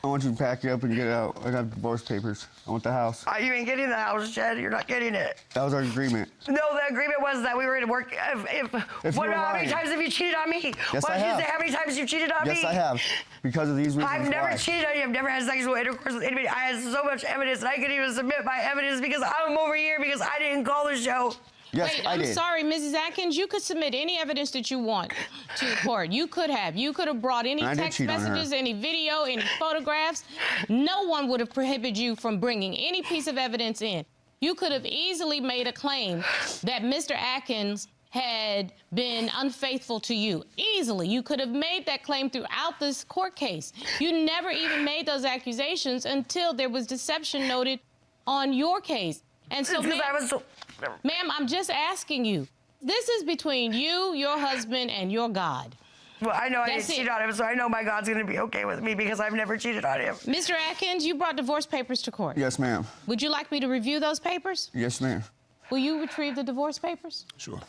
[SPEAKER 7] I want you to pack you up and get out. I got divorce papers. I want the house.
[SPEAKER 8] You ain't getting the house, Jen. You're not getting it.
[SPEAKER 7] That was our agreement.
[SPEAKER 8] No, the agreement was that we were going to work.
[SPEAKER 7] If you were
[SPEAKER 8] How
[SPEAKER 7] lying.
[SPEAKER 8] many times have you cheated on me?
[SPEAKER 7] Yes,
[SPEAKER 8] Why
[SPEAKER 7] I
[SPEAKER 8] don't you
[SPEAKER 7] have.
[SPEAKER 8] say how many times you've cheated on me?
[SPEAKER 7] Yes, I have. Because of these reasons
[SPEAKER 8] I've never
[SPEAKER 7] why.
[SPEAKER 8] cheated on you. I've never had sexual intercourse with anybody. I had so much evidence, and I couldn't even submit my evidence because I'm over here because I didn't call the show.
[SPEAKER 7] Yes,
[SPEAKER 1] Wait,
[SPEAKER 7] I
[SPEAKER 1] I'm
[SPEAKER 7] did.
[SPEAKER 1] sorry, Mrs. Atkins, you could submit any evidence that you want to the court. You could have. You could have brought any
[SPEAKER 7] I did
[SPEAKER 1] text
[SPEAKER 7] cheat on her.
[SPEAKER 1] messages, any video, any photographs. No one would have prohibited you from bringing any piece of evidence in. You could have easily made a claim that Mr. Atkins had been unfaithful to you. Easily. You could have made that claim throughout this court case. You never even made those accusations until there was deception noted on your case. And so, ma'am, I'm just asking you. This is between you, your husband, and your God.
[SPEAKER 8] Well, I know I
[SPEAKER 1] That's
[SPEAKER 8] didn't cheat
[SPEAKER 1] it.
[SPEAKER 8] on him, so I know my God's going to be okay with me because I've never cheated on him.
[SPEAKER 1] Mr. Atkins, you brought divorce papers to court.
[SPEAKER 7] Yes, ma'am.
[SPEAKER 1] Would you like me to review those papers?
[SPEAKER 7] Yes, ma'am.
[SPEAKER 1] Will you retrieve the divorce papers?
[SPEAKER 7] Sure.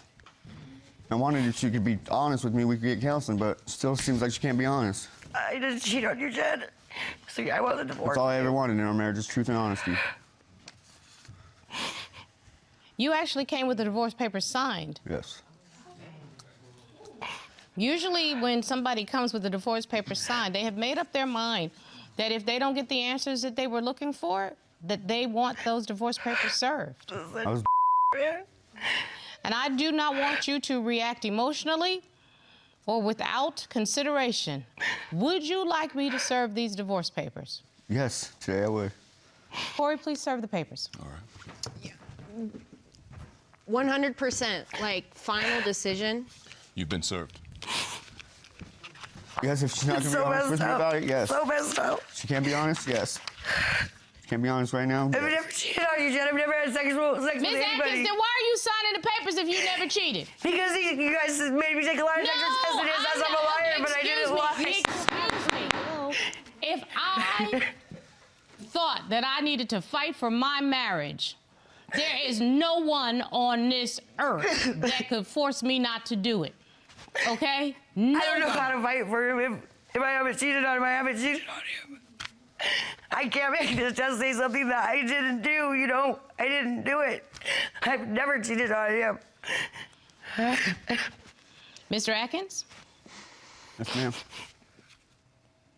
[SPEAKER 7] I wanted if she could be honest with me, we could get counseling, but still seems like she can't be honest.
[SPEAKER 8] I didn't cheat on you, Jen. So I wasn't divorced.
[SPEAKER 7] That's all I ever wanted in our marriage is truth and honesty.
[SPEAKER 1] You actually came with the divorce papers signed.
[SPEAKER 7] Yes.
[SPEAKER 1] Usually when somebody comes with the divorce papers signed, they have made up their mind that if they don't get the answers that they were looking for, that they want those divorce papers served.
[SPEAKER 7] I was
[SPEAKER 1] And I do not want you to react emotionally or without consideration. Would you like me to serve these divorce papers?
[SPEAKER 7] Yes, today I would.
[SPEAKER 1] Corey, please serve the papers.
[SPEAKER 5] All right.
[SPEAKER 9] 100%, like, final decision.
[SPEAKER 5] You've been served.
[SPEAKER 7] Yes, if she's not going to be honest with me about it, yes.
[SPEAKER 8] So messed up.
[SPEAKER 7] She can't be honest, yes. She can't be honest right now.
[SPEAKER 8] I've never cheated on you, Jen. I've never had sex with
[SPEAKER 1] Ms.
[SPEAKER 8] anybody.
[SPEAKER 1] Atkins, then why are you signing the papers if you never cheated?
[SPEAKER 8] Because you guys made me take a lie detector test and it says I'm a liar, but I didn't lie.
[SPEAKER 1] Excuse me. If I thought that I needed to fight for my marriage, there is no one on this earth that could force me not to do it. Okay? No
[SPEAKER 8] I don't know
[SPEAKER 1] one.
[SPEAKER 8] how to fight for him. If I haven't cheated on him, I haven't cheated on him. I can't make this just say something that I didn't do, you know? I didn't do it. I've never cheated on him.
[SPEAKER 1] Mr. Atkins,
[SPEAKER 7] Yes, ma'am.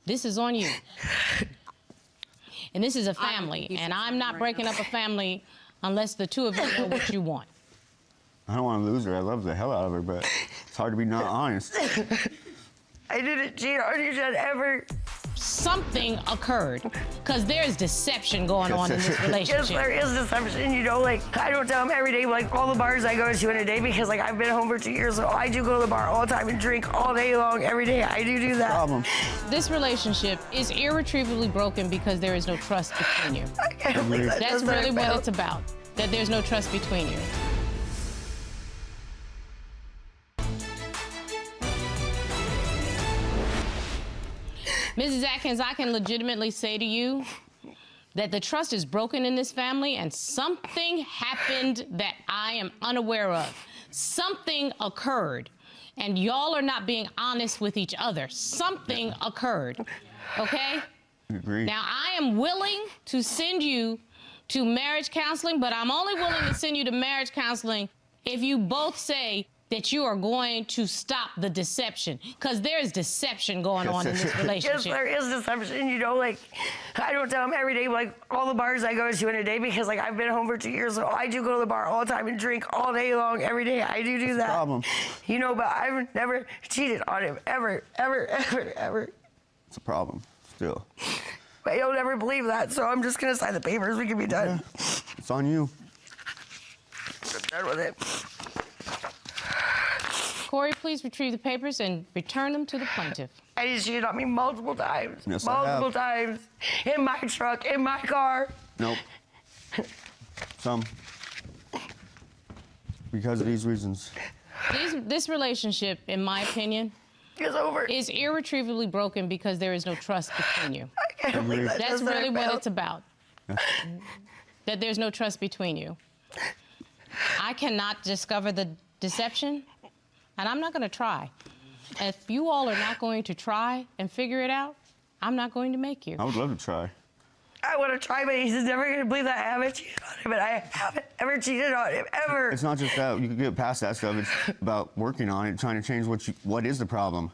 [SPEAKER 1] this is on you. And this is a family, and I'm not breaking up a family unless the two of you know what you want.
[SPEAKER 7] I don't want to lose her. I love the hell out of her, but it's hard to be not honest.
[SPEAKER 8] I didn't cheat on you, Jen, ever.
[SPEAKER 1] Something occurred, because there's deception going on in this
[SPEAKER 8] Yes,
[SPEAKER 1] relationship.
[SPEAKER 8] there is deception, you know, like, I don't tell him every day, like, all the bars I go to in a day, because, like, I've been home for 2 years, so I do go to the bar all the time and drink all day long, every day. I do that.
[SPEAKER 7] Problem.
[SPEAKER 1] This relationship is irretrievably broken because there is no trust between you.
[SPEAKER 8] I can't believe that.
[SPEAKER 1] That's
[SPEAKER 8] what I
[SPEAKER 1] really what
[SPEAKER 8] felt.
[SPEAKER 1] it's about, that there's no trust between you. Mrs. Atkins, I can legitimately say to you that the trust is broken in this family and something happened that I am unaware of. Something occurred and y'all are not being honest with each other. Something occurred, okay?
[SPEAKER 7] Agreed.
[SPEAKER 1] Now, I am willing to send you to marriage counseling, but I'm only willing to send you to marriage counseling if you both say that you are going to stop the deception, because there's deception going on in this relationship.
[SPEAKER 8] Yes, there is deception. You know, like, I don't tell him every day, like, all the bars I go to in a day, because, like, I've been home for 2 years, so I do go to the bar all the time and drink all day long, every day. I do that.
[SPEAKER 7] Problem.
[SPEAKER 8] You know, but I've never cheated on him, ever.
[SPEAKER 7] It's a problem, still.
[SPEAKER 8] But he'll never believe that, so I'm just going to sign the papers. We can be done.
[SPEAKER 7] Yeah. It's on you.
[SPEAKER 8] I'm done with it.
[SPEAKER 1] Corey, please retrieve the papers and return them to the plaintiff.
[SPEAKER 8] And he cheated on me multiple times.
[SPEAKER 7] Yes,
[SPEAKER 8] multiple times. In my truck, in my car.
[SPEAKER 7] Nope. Some. Because of these reasons.
[SPEAKER 1] This relationship, in my opinion,
[SPEAKER 8] It's over.
[SPEAKER 1] is irretrievably broken because there is no trust between you.
[SPEAKER 8] I can't believe that.
[SPEAKER 1] That's really what it's about.
[SPEAKER 7] Yeah.
[SPEAKER 1] That there's no trust between you. I cannot discover the deception, and I'm not going to try. If you all are not going to try and figure it out, I'm not going to make you.
[SPEAKER 7] I would love to try.
[SPEAKER 8] I want to try, but he's never going to believe that I haven't cheated on him, and I haven't ever cheated on him, ever.
[SPEAKER 7] It's not just that. You can get past that stuff. It's about working on it, trying to change what is the problem.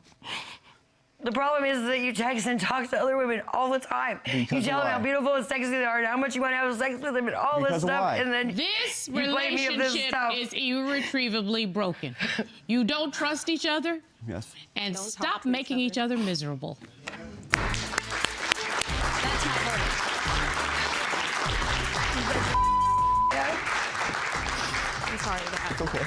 [SPEAKER 8] The problem is that you text and talk to other women all the time.
[SPEAKER 7] Because
[SPEAKER 8] you
[SPEAKER 7] of
[SPEAKER 8] tell them how
[SPEAKER 7] why?
[SPEAKER 8] beautiful and sexy they are and how much you want to have sex with them and all
[SPEAKER 7] Because
[SPEAKER 8] this
[SPEAKER 7] of
[SPEAKER 8] stuff.
[SPEAKER 7] why?
[SPEAKER 8] And then
[SPEAKER 1] This
[SPEAKER 8] you blame me of this
[SPEAKER 1] relationship
[SPEAKER 8] stuff.
[SPEAKER 1] is irretrievably broken. You don't trust each other,
[SPEAKER 7] Yes.
[SPEAKER 1] and
[SPEAKER 9] Don't
[SPEAKER 1] stop
[SPEAKER 9] talk to
[SPEAKER 1] making
[SPEAKER 9] each
[SPEAKER 1] each other miserable.
[SPEAKER 9] That's not her. I'm sorry about that.
[SPEAKER 7] It's okay.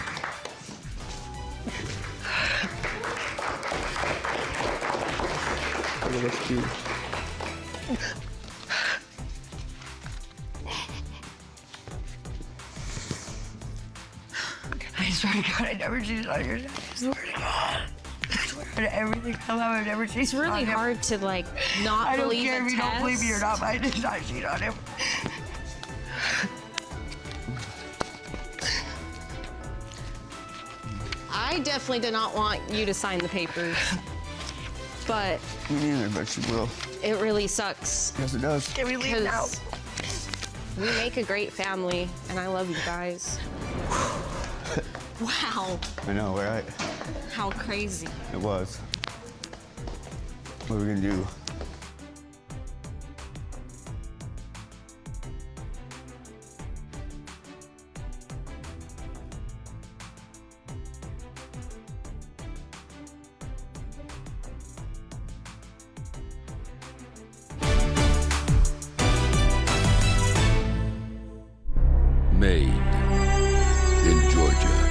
[SPEAKER 7] Okay, that's cute.
[SPEAKER 8] I swear to God, I never cheated on your dad. I swear to God. I swear to everything I love, I've never cheated
[SPEAKER 9] It's really
[SPEAKER 8] on him.
[SPEAKER 9] hard to, like, not
[SPEAKER 8] I don't
[SPEAKER 9] believe
[SPEAKER 8] care
[SPEAKER 9] a
[SPEAKER 8] if you don't believe me or
[SPEAKER 9] test.
[SPEAKER 8] not, but I did not cheat on him.
[SPEAKER 9] I definitely did not want you to sign the papers, but
[SPEAKER 7] Me neither, but she will.
[SPEAKER 9] it really sucks.
[SPEAKER 7] Yes, it does.
[SPEAKER 8] Can we leave now?
[SPEAKER 9] Because we make a great family, and I love you guys. Wow,
[SPEAKER 7] I know, right?
[SPEAKER 9] how crazy.
[SPEAKER 7] It was. What are we gonna do?
[SPEAKER 10] Made in Georgia.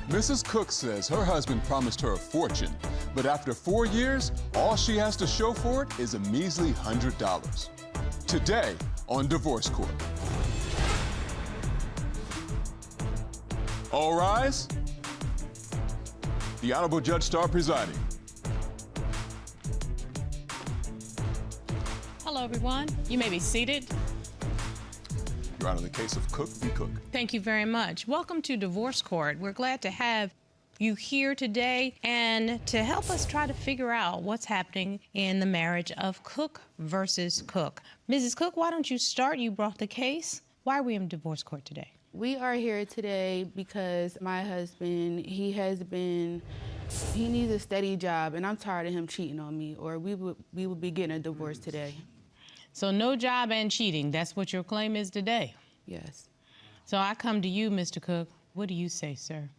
[SPEAKER 5] Mrs. Cook says her husband promised her a fortune, but after 4 years, all she has to show for it is a measly $100. Today on Divorce Court. All rise. The Honorable Judge Starr presiding.
[SPEAKER 1] Hello, everyone. You may be seated.
[SPEAKER 5] Your Honor, the case of Cook v. Cook.
[SPEAKER 1] Thank you very much. Welcome to Divorce Court. We're glad to have you here today and to help us try to figure out what's happening in the marriage of Cook versus Cook. Mrs. Cook, why don't you start? You brought the case. Why are we in Divorce Court today?
[SPEAKER 12] We are here today because my husband, he needs a steady job, and I'm tired of him cheating on me, or we would be getting a divorce today.
[SPEAKER 1] So no job and cheating. That's what your claim is today.
[SPEAKER 12] Yes.
[SPEAKER 1] So I come to you, Mr. Cook. What do you say, sir?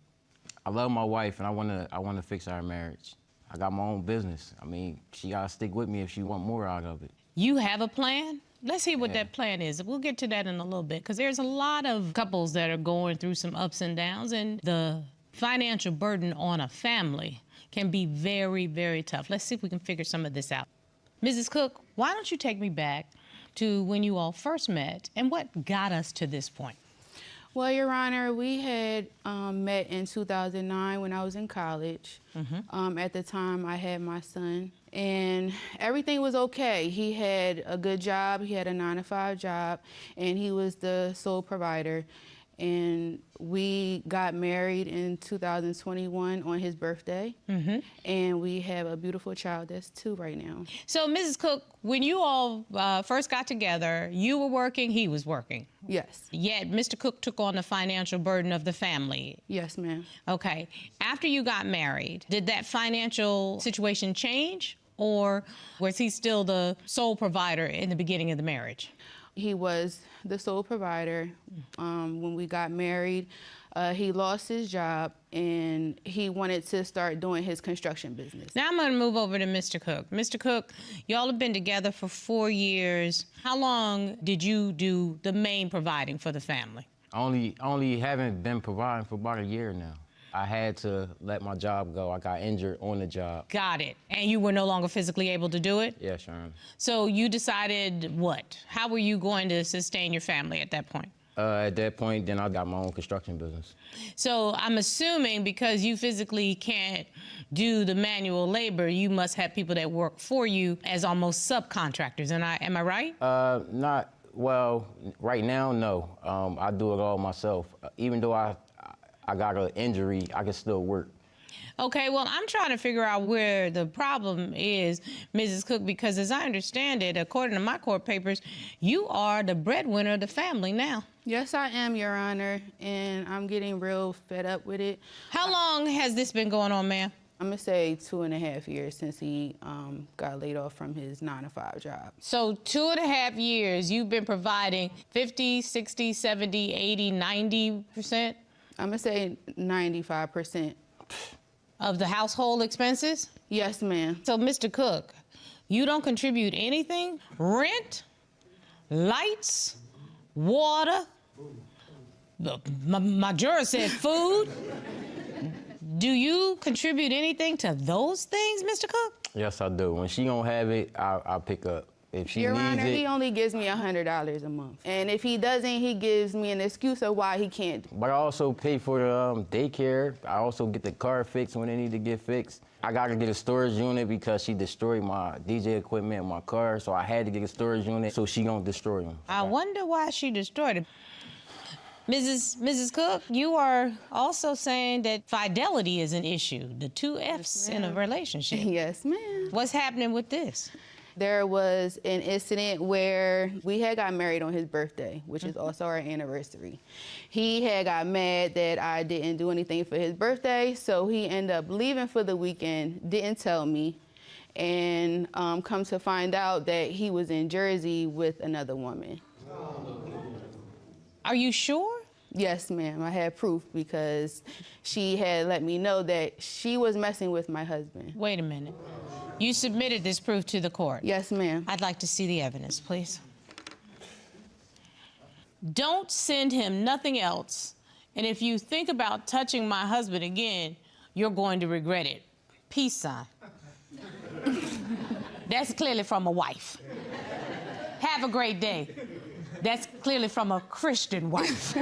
[SPEAKER 13] I love my wife, and I wanna fix our marriage. I got my own business. I mean, she gotta stick with me if she want more out of it.
[SPEAKER 1] You have a plan? Let's hear what that plan is. We'll get to that in a little bit, because there's a lot of couples that are going through some ups and downs, and the financial burden on a family can be very, very tough. Let's see if we can figure some of this out. Mrs. Cook, why don't you take me back to when you all first met and what got us to this point?
[SPEAKER 12] Well, Your Honor, we had met in 2009 when I was in college. At the time, I had my son, and everything was okay. He had a good job. He had a 9-to-5 job, and he was the sole provider. And we got married in 2021 on his birthday, and we have a beautiful child that's 2 right now.
[SPEAKER 1] So, Mrs. Cook, when you all first got together, you were working, he was working.
[SPEAKER 12] Yes.
[SPEAKER 1] Yet Mr. Cook took on the financial burden of the family.
[SPEAKER 12] Yes, ma'am.
[SPEAKER 1] Okay. After you got married, did that financial situation change, or was he still the sole provider in the beginning of the marriage?
[SPEAKER 12] He was the sole provider. When we got married, he lost his job, and he wanted to start doing his construction business.
[SPEAKER 1] Now I'm going to move over to Mr. Cook. Mr. Cook, y'all have been together for 4 years. How long did you do the main providing for the family?
[SPEAKER 13] Only haven't been providing for about a year now. I had to let my job go. I got injured on the job.
[SPEAKER 1] Got it. And you were no longer physically able to do it?
[SPEAKER 13] Yes, Your Honor.
[SPEAKER 1] So you decided what? How were you going to sustain your family at that point?
[SPEAKER 13] At that point, then I got my own construction business.
[SPEAKER 1] So I'm assuming because you physically can't do the manual labor, you must have people that work for you as almost subcontractors. And am I right?
[SPEAKER 13] Not, well, right now, no. I do it all myself. Even though I got an injury, I can still work.
[SPEAKER 1] Okay, well, I'm trying to figure out where the problem is, Mrs. Cook, because as I understand it, according to my court papers, you are the breadwinner of the family now.
[SPEAKER 12] Yes, I am, Your Honor, and I'm getting real fed up with it.
[SPEAKER 1] How long has this been going on, ma'am?
[SPEAKER 12] I'm gonna say 2.5 years since he got laid off from his 9-to-5 job.
[SPEAKER 1] So 2.5 years, you've been providing 50, 60, 70, 80, 90%?
[SPEAKER 12] I'm gonna say 95%.
[SPEAKER 1] Of the household expenses?
[SPEAKER 12] Yes, ma'am.
[SPEAKER 1] So, Mr. Cook, you don't contribute anything? Rent, lights, water, my juror said food. Do you contribute anything to those things, Mr. Cook?
[SPEAKER 13] Yes, I do. When she don't have it, I'll pick up. If she
[SPEAKER 12] Your
[SPEAKER 13] needs
[SPEAKER 12] Honor,
[SPEAKER 13] it,
[SPEAKER 12] he only gives me $100 a month. And if he doesn't, he gives me an excuse of why he can't.
[SPEAKER 13] But I also pay for the daycare. I also get the car fixed when they need to get fixed. I got to get a storage unit because she destroyed my DJ equipment in my car, so I had to get a storage unit so she don't destroy them.
[SPEAKER 1] I wonder why she destroyed it. Mrs. Cook, you are also saying that fidelity is an issue, the 2 F's in a relationship.
[SPEAKER 12] Yes, ma'am.
[SPEAKER 1] What's happening with this?
[SPEAKER 12] There was an incident where we had got married on his birthday, which is also our anniversary. He had got mad that I didn't do anything for his birthday, so he ended up leaving for the weekend, didn't tell me, and come to find out that he was in Jersey with another woman.
[SPEAKER 1] Are you sure?
[SPEAKER 12] Yes, ma'am. I had proof because she had let me know that she was messing with my husband.
[SPEAKER 1] Wait a minute. You submitted this proof to the court?
[SPEAKER 12] Yes, ma'am.
[SPEAKER 1] I'd like to see the evidence, please. Don't send him nothing else. And if you think about touching my husband again, you're going to regret it. Peace sign. That's clearly from a wife. Have a great day. That's clearly from a Christian wife.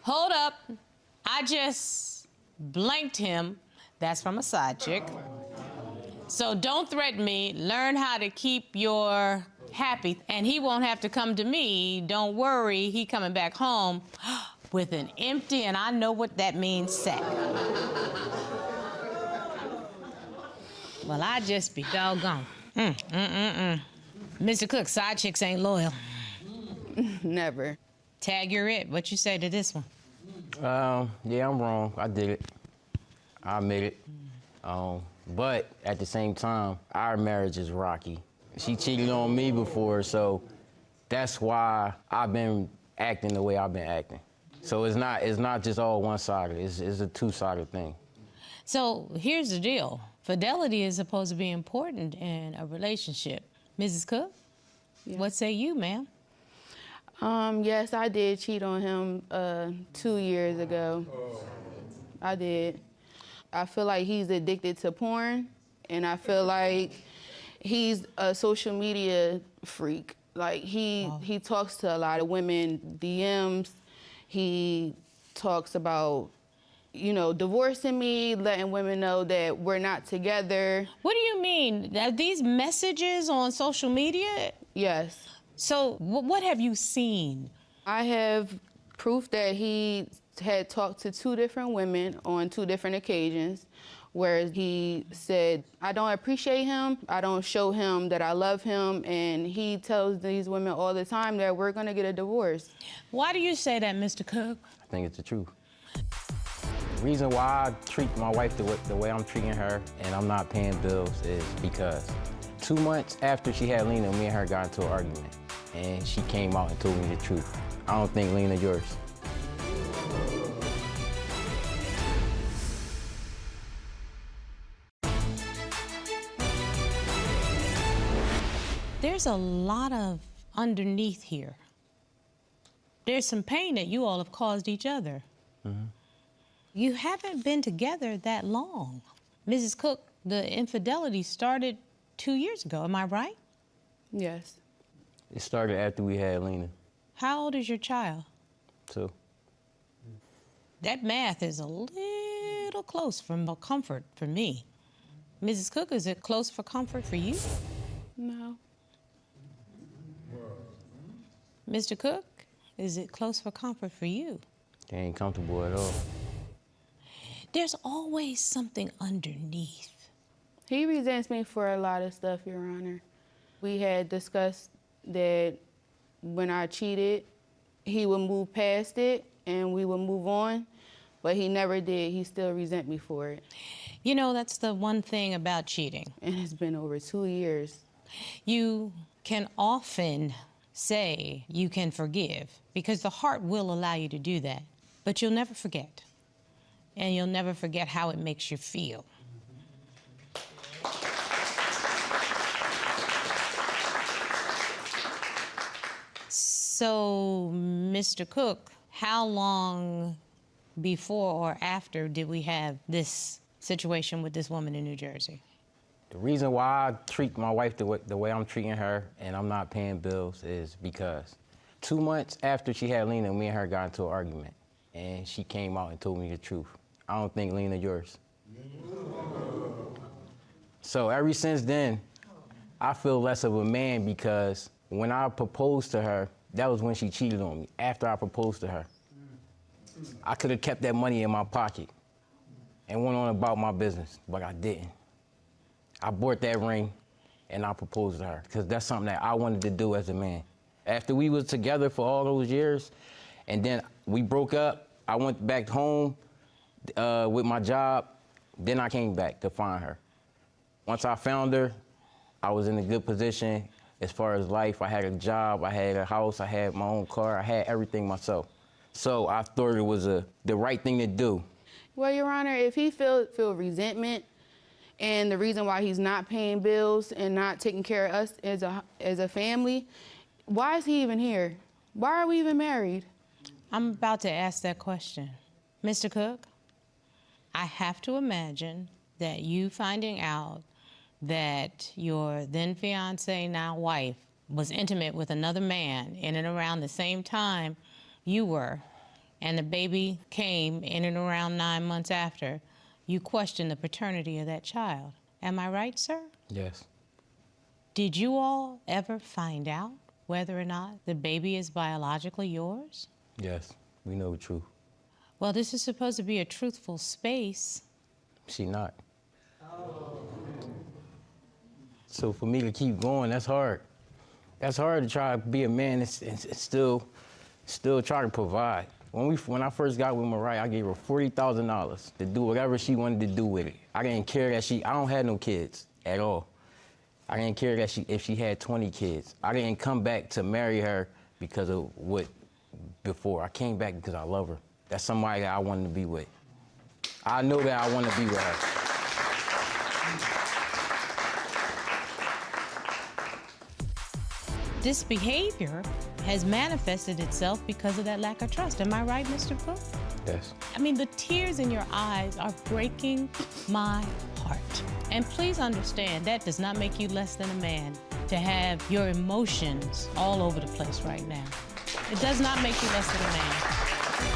[SPEAKER 1] Hold up. I just blanked him. That's from a side chick. So don't threaten me. Learn how to keep your happy, and he won't have to come to me. Don't worry, he coming back home with an empty, and I know what that means, sack. Well, I just be doggone. Mr. Cook, side chicks ain't loyal.
[SPEAKER 12] Never.
[SPEAKER 1] Tag, you're it. What you say to this one?
[SPEAKER 13] Yeah, I'm wrong. I did it. I admit it. But at the same time, our marriage is rocky. She cheated on me before, so that's why I've been acting the way I've been acting. So it's not just all one-sided. It's a two-sided thing.
[SPEAKER 1] So here's the deal. Fidelity is supposed to be important in a relationship. Mrs. Cook, what say you, ma'am?
[SPEAKER 12] Yes, I did cheat on him 2 years ago. I did. I feel like he's addicted to porn, and I feel like he's a social media freak. Like he talks to a lot of women, DMs, He talks about, you know, divorcing me, letting women know that we're not together.
[SPEAKER 1] What do you mean? Are these messages on social media?
[SPEAKER 12] Yes.
[SPEAKER 1] So what have you seen?
[SPEAKER 12] I have proof that he had talked to 2 different women on 2 different occasions where he said, I don't appreciate him, I don't show him that I love him, and he tells these women all the time that we're gonna get a divorce.
[SPEAKER 1] Why do you say that, Mr. Cook?
[SPEAKER 13] I think it's the truth. The reason why I treat my wife the way I'm treating her and I'm not paying bills is because 2 months after she had Lena, me and her got into an argument, and she came out and told me the truth. I don't think Lena's yours.
[SPEAKER 1] There's a lot of underneath here. There's some pain that you all have caused each other.
[SPEAKER 13] Mm-hmm.
[SPEAKER 1] You haven't been together that long. Mrs. Cook, the infidelity started 2 years ago, am I right?
[SPEAKER 12] Yes.
[SPEAKER 13] It started after we had Lena,
[SPEAKER 1] How old is your child?
[SPEAKER 13] 2.
[SPEAKER 1] That math is a little close for comfort for me. Mrs. Cook, is it close for comfort for you?
[SPEAKER 12] No.
[SPEAKER 1] Mr. Cook, is it close for comfort for you?
[SPEAKER 13] They ain't comfortable at all.
[SPEAKER 1] There's always something underneath.
[SPEAKER 12] He resents me for a lot of stuff, Your Honor. We had discussed that when I cheated, he would move past it and we would move on, but he never did. He still resents me for it.
[SPEAKER 1] You know, that's the one thing about cheating.
[SPEAKER 12] And it's been over 2 years.
[SPEAKER 1] You can often say you can forgive because the heart will allow you to do that, but you'll never forget. And you'll never forget how it makes you feel. So, Mr. Cook, how long before or after did we have this situation with this woman in New Jersey?
[SPEAKER 13] The reason why I treat my wife the way I'm treating her and I'm not paying bills is because 2 months after she had Lena, me and her got into an argument, and she came out and told me the truth. I don't think Lena's yours. So ever since then, I feel less of a man because when I proposed to her, that was when she cheated on me, after I proposed to her. I could have kept that money in my pocket and went on about my business, but I didn't. I bought that ring and I proposed to her because that's something that I wanted to do as a man. After we was together for all those years and then we broke up, I went back home with my job, then I came back to find her. Once I found her, I was in a good position as far as life. I had a job, I had a house, I had my own car, I had everything myself. So I thought it was the right thing to do.
[SPEAKER 12] Well, Your Honor, if he feel resentment and the reason why he's not paying bills and not taking care of us as a family, why is he even here? Why are we even married?
[SPEAKER 1] I'm about to ask that question. Mr. Cook, I have to imagine that you finding out that your then fiance, now wife, was intimate with another man in and around the same time you were, and the baby came in and around 9 months after, you question the paternity of that child. Am I right, sir?
[SPEAKER 13] Yes.
[SPEAKER 1] Did you all ever find out whether or not the baby is biologically yours?
[SPEAKER 13] Yes, we know the truth.
[SPEAKER 1] Well, this is supposed to be a truthful space.
[SPEAKER 13] She not. So for me to keep going, that's hard. That's hard to try to be a man and still try to provide. When I first got with Mariah, I gave her $40,000 to do whatever she wanted to do with it. I didn't care that I don't have no kids at all. I didn't care that if she had 20 kids. I didn't come back to marry her because of what before. I came back because I love her. That's somebody that I wanted to be with. I know that I want to be with her.
[SPEAKER 1] This behavior has manifested itself because of that lack of trust. Am I right, Mr. Cook?
[SPEAKER 13] Yes.
[SPEAKER 1] I mean, the tears in your eyes are breaking my heart. And please understand, that does not make you less than a man to have your emotions all over the place right now. It does not make you less than a man.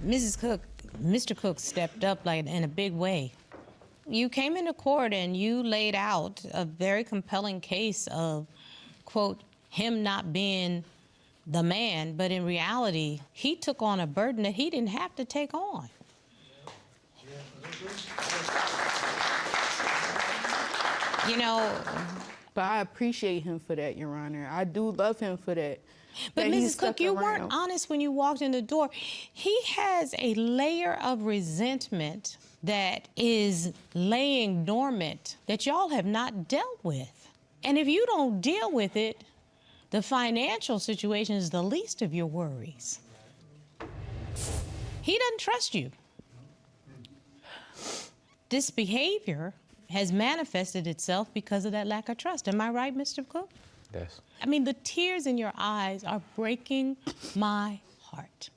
[SPEAKER 1] Mrs. Cook, Mr. Cook stepped up like in a big way. You came into court and you laid out a very compelling case of, quote, him not being the man, but in reality, he took on a burden that he didn't have to take on. You know,
[SPEAKER 12] but I appreciate him for that, Your Honor. I do love him for that.
[SPEAKER 1] But
[SPEAKER 12] that he
[SPEAKER 1] Mrs. Cook,
[SPEAKER 12] stuck
[SPEAKER 1] you
[SPEAKER 12] around.
[SPEAKER 1] weren't honest when you walked in the door. He has a layer of resentment that is laying dormant that y'all have not dealt with. And if you don't deal with it, the financial situation is the least of your worries. He doesn't trust you. This behavior has manifested itself because of that lack of trust. Am I right, Mr. Cook?
[SPEAKER 13] Yes.
[SPEAKER 1] I mean, the tears in your eyes are breaking my heart.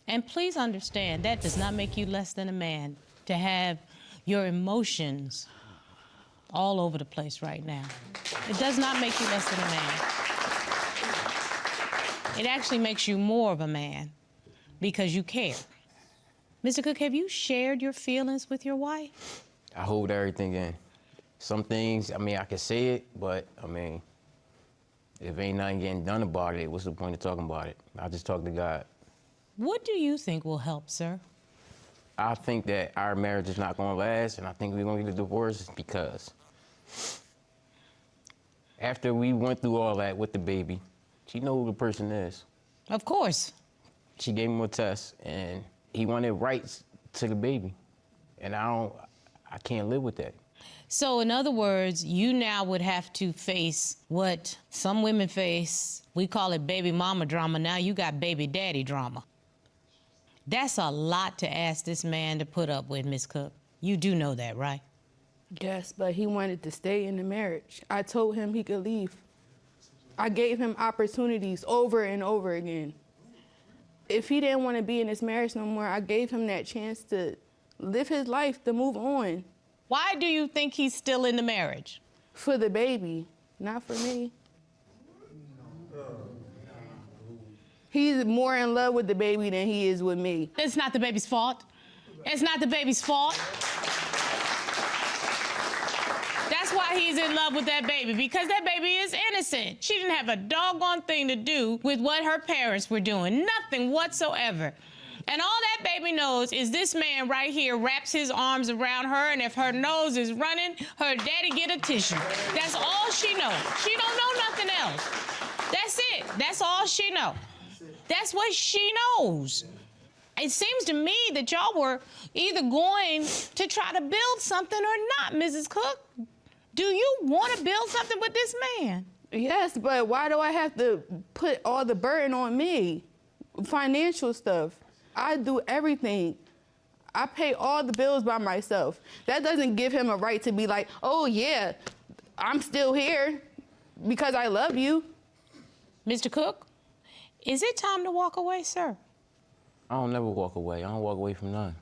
[SPEAKER 1] And please understand, that does not make you less than a man to have your emotions all over the place right now. It does not make you less than a man. It actually makes you more of a man because you care. Mr. Cook, have you shared your feelings with your wife?
[SPEAKER 13] I hold everything in. Some things, I mean, I can say it, but, I mean, if ain't nothing getting done about it, what's the point of talking about it? I just talk to God.
[SPEAKER 1] What do you think will help, sir?
[SPEAKER 13] I think that our marriage is not going to last, and I think we're going to get a divorce because after we went through all that with the baby, she know who the person is.
[SPEAKER 1] Of course.
[SPEAKER 13] She gave him a test, and he wanted rights to the baby, and I can't live with that.
[SPEAKER 1] So in other words, you now would have to face what some women face. We call it baby mama drama. Now you got baby daddy drama. That's a lot to ask this man to put up with, Miss Cook. You do know that, right?
[SPEAKER 12] Yes, but he wanted to stay in the marriage. I told him he could leave. I gave him opportunities over and over again. If he didn't want to be in this marriage no more, I gave him that chance to live his life, to move on.
[SPEAKER 1] Why do you think he's still in the marriage?
[SPEAKER 12] For the baby, not for me. He's more in love with the baby than he is with me.
[SPEAKER 1] It's not the baby's fault. It's not the baby's fault. That's why he's in love with that baby, because that baby is innocent. She didn't have a doggone thing to do with what her parents were doing. Nothing whatsoever. And all that baby knows is this man right here wraps his arms around her, and if her nose is running, her daddy get a tissue. That's all she knows. She don't know nothing else. That's it. That's all she knows. That's what she knows. It seems to me that y'all were either going to try to build something or not, Mrs. Cook. Do you want to build something with this man?
[SPEAKER 12] Yes, but why do I have to put all the burden on me? Financial stuff. I do everything. I pay all the bills by myself. That doesn't give him a right to be like, oh yeah, I'm still here because I love you.
[SPEAKER 1] Mr. Cook, is it time to walk away, sir?
[SPEAKER 13] I don't never walk away. I don't walk away from none.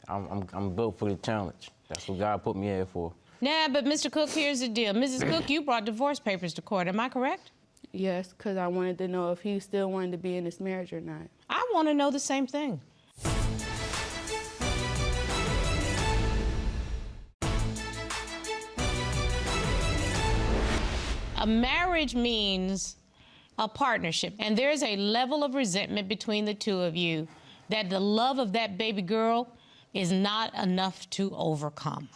[SPEAKER 13] I'm built for the challenge. That's what God put me here for.
[SPEAKER 1] Nah, but Mr. Cook, here's the deal. Mrs. Cook, you brought divorce papers to court, am I correct?
[SPEAKER 12] Yes, because I wanted to know if he still wanted to be in this marriage or not.
[SPEAKER 1] I want to know the same thing. A marriage means a partnership, and there's a level of resentment between the two of you that the love of that baby girl is not enough to overcome.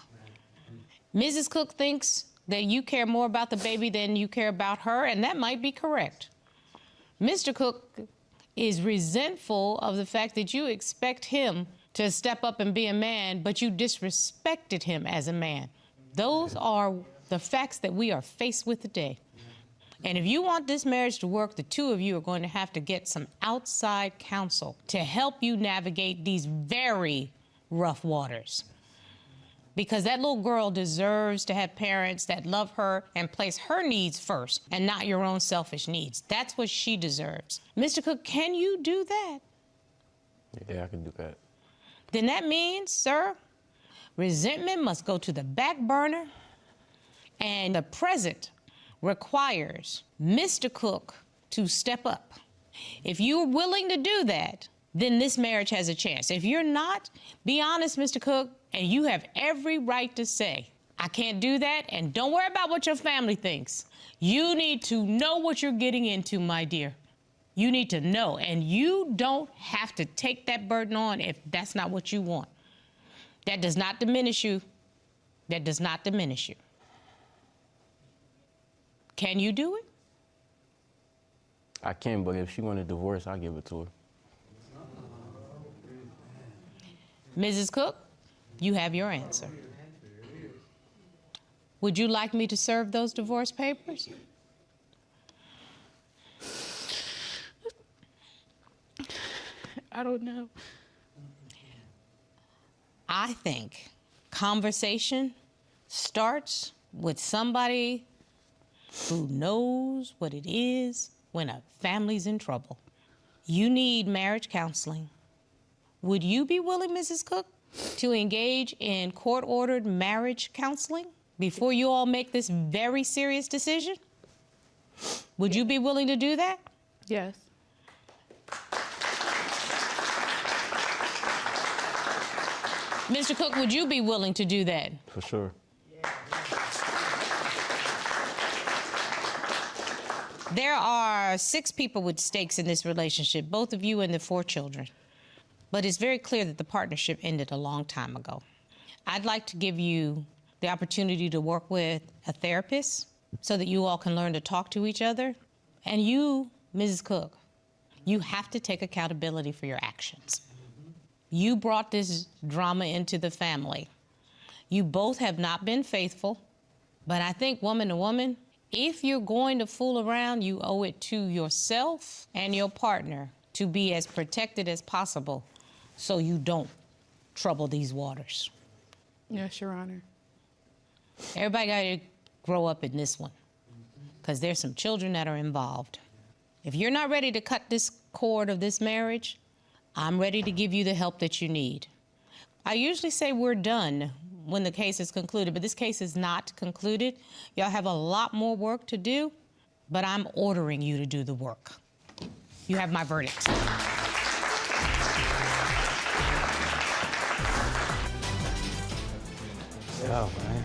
[SPEAKER 1] Mrs. Cook thinks that you care more about the baby than you care about her, and that might be correct. Mr. Cook is resentful of the fact that you expect him to step up and be a man, but you disrespected him as a man. Those are the facts that we are faced with today. And if you want this marriage to work, the two of you are going to have to get some outside counsel to help you navigate these very rough waters. Because that little girl deserves to have parents that love her and place her needs first and not your own selfish needs. That's what she deserves. Mr. Cook, can you do that?
[SPEAKER 13] Yeah, I can do that.
[SPEAKER 1] Then that means, sir, resentment must go to the back burner, and the present requires Mr. Cook to step up. If you're willing to do that, then this marriage has a chance. If you're not, be honest, Mr. Cook, and you have every right to say, I can't do that, and don't worry about what your family thinks. You need to know what you're getting into, my dear. You need to know, and you don't have to take that burden on if that's not what you want. That does not diminish you. That does not diminish you. Can you do it?
[SPEAKER 13] I can, but if she want a divorce, I'll give it to her.
[SPEAKER 1] Mrs. Cook, you have your answer. Would you like me to serve those divorce papers?
[SPEAKER 12] I don't know.
[SPEAKER 1] I think conversation starts with somebody who knows what it is when a family's in trouble. You need marriage counseling. Would you be willing, Mrs. Cook, to engage in court-ordered marriage counseling before you all make this very serious decision? Would you be willing to do that?
[SPEAKER 12] Yes.
[SPEAKER 1] Mr. Cook, would you be willing to do that?
[SPEAKER 13] For sure.
[SPEAKER 1] There are 6 people with stakes in this relationship, both of you and the 4 children. But it's very clear that the partnership ended a long time ago. I'd like to give you the opportunity to work with a therapist so that you all can learn to talk to each other. And you, Mrs. Cook, you have to take accountability for your actions. You brought this drama into the family. You both have not been faithful, but I think woman to woman, if you're going to fool around, you owe it to yourself and your partner to be as protected as possible so you don't trouble these waters.
[SPEAKER 12] Yes, Your Honor.
[SPEAKER 1] Everybody got to grow up in this one because there's some children that are involved. If you're not ready to cut this cord of this marriage, I'm ready to give you the help that you need. I usually say we're done when the case is concluded, but this case is not concluded. Y'all have a lot more work to do, but I'm ordering you to do the work. You have my verdict.
[SPEAKER 13] Oh, man.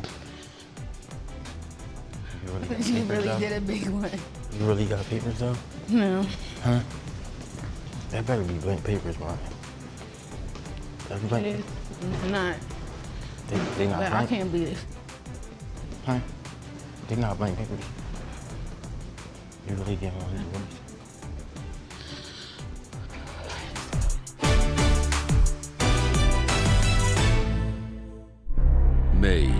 [SPEAKER 12] You really did a big one.
[SPEAKER 13] You really got papers, though?
[SPEAKER 12] No.
[SPEAKER 13] Huh? That better be blank papers, man. That's blank.
[SPEAKER 12] It is. It's not.
[SPEAKER 13] They not
[SPEAKER 12] But
[SPEAKER 13] blank?
[SPEAKER 12] I can't believe it.
[SPEAKER 13] Huh? They not blank papers. You really get one of these words?
[SPEAKER 10] Made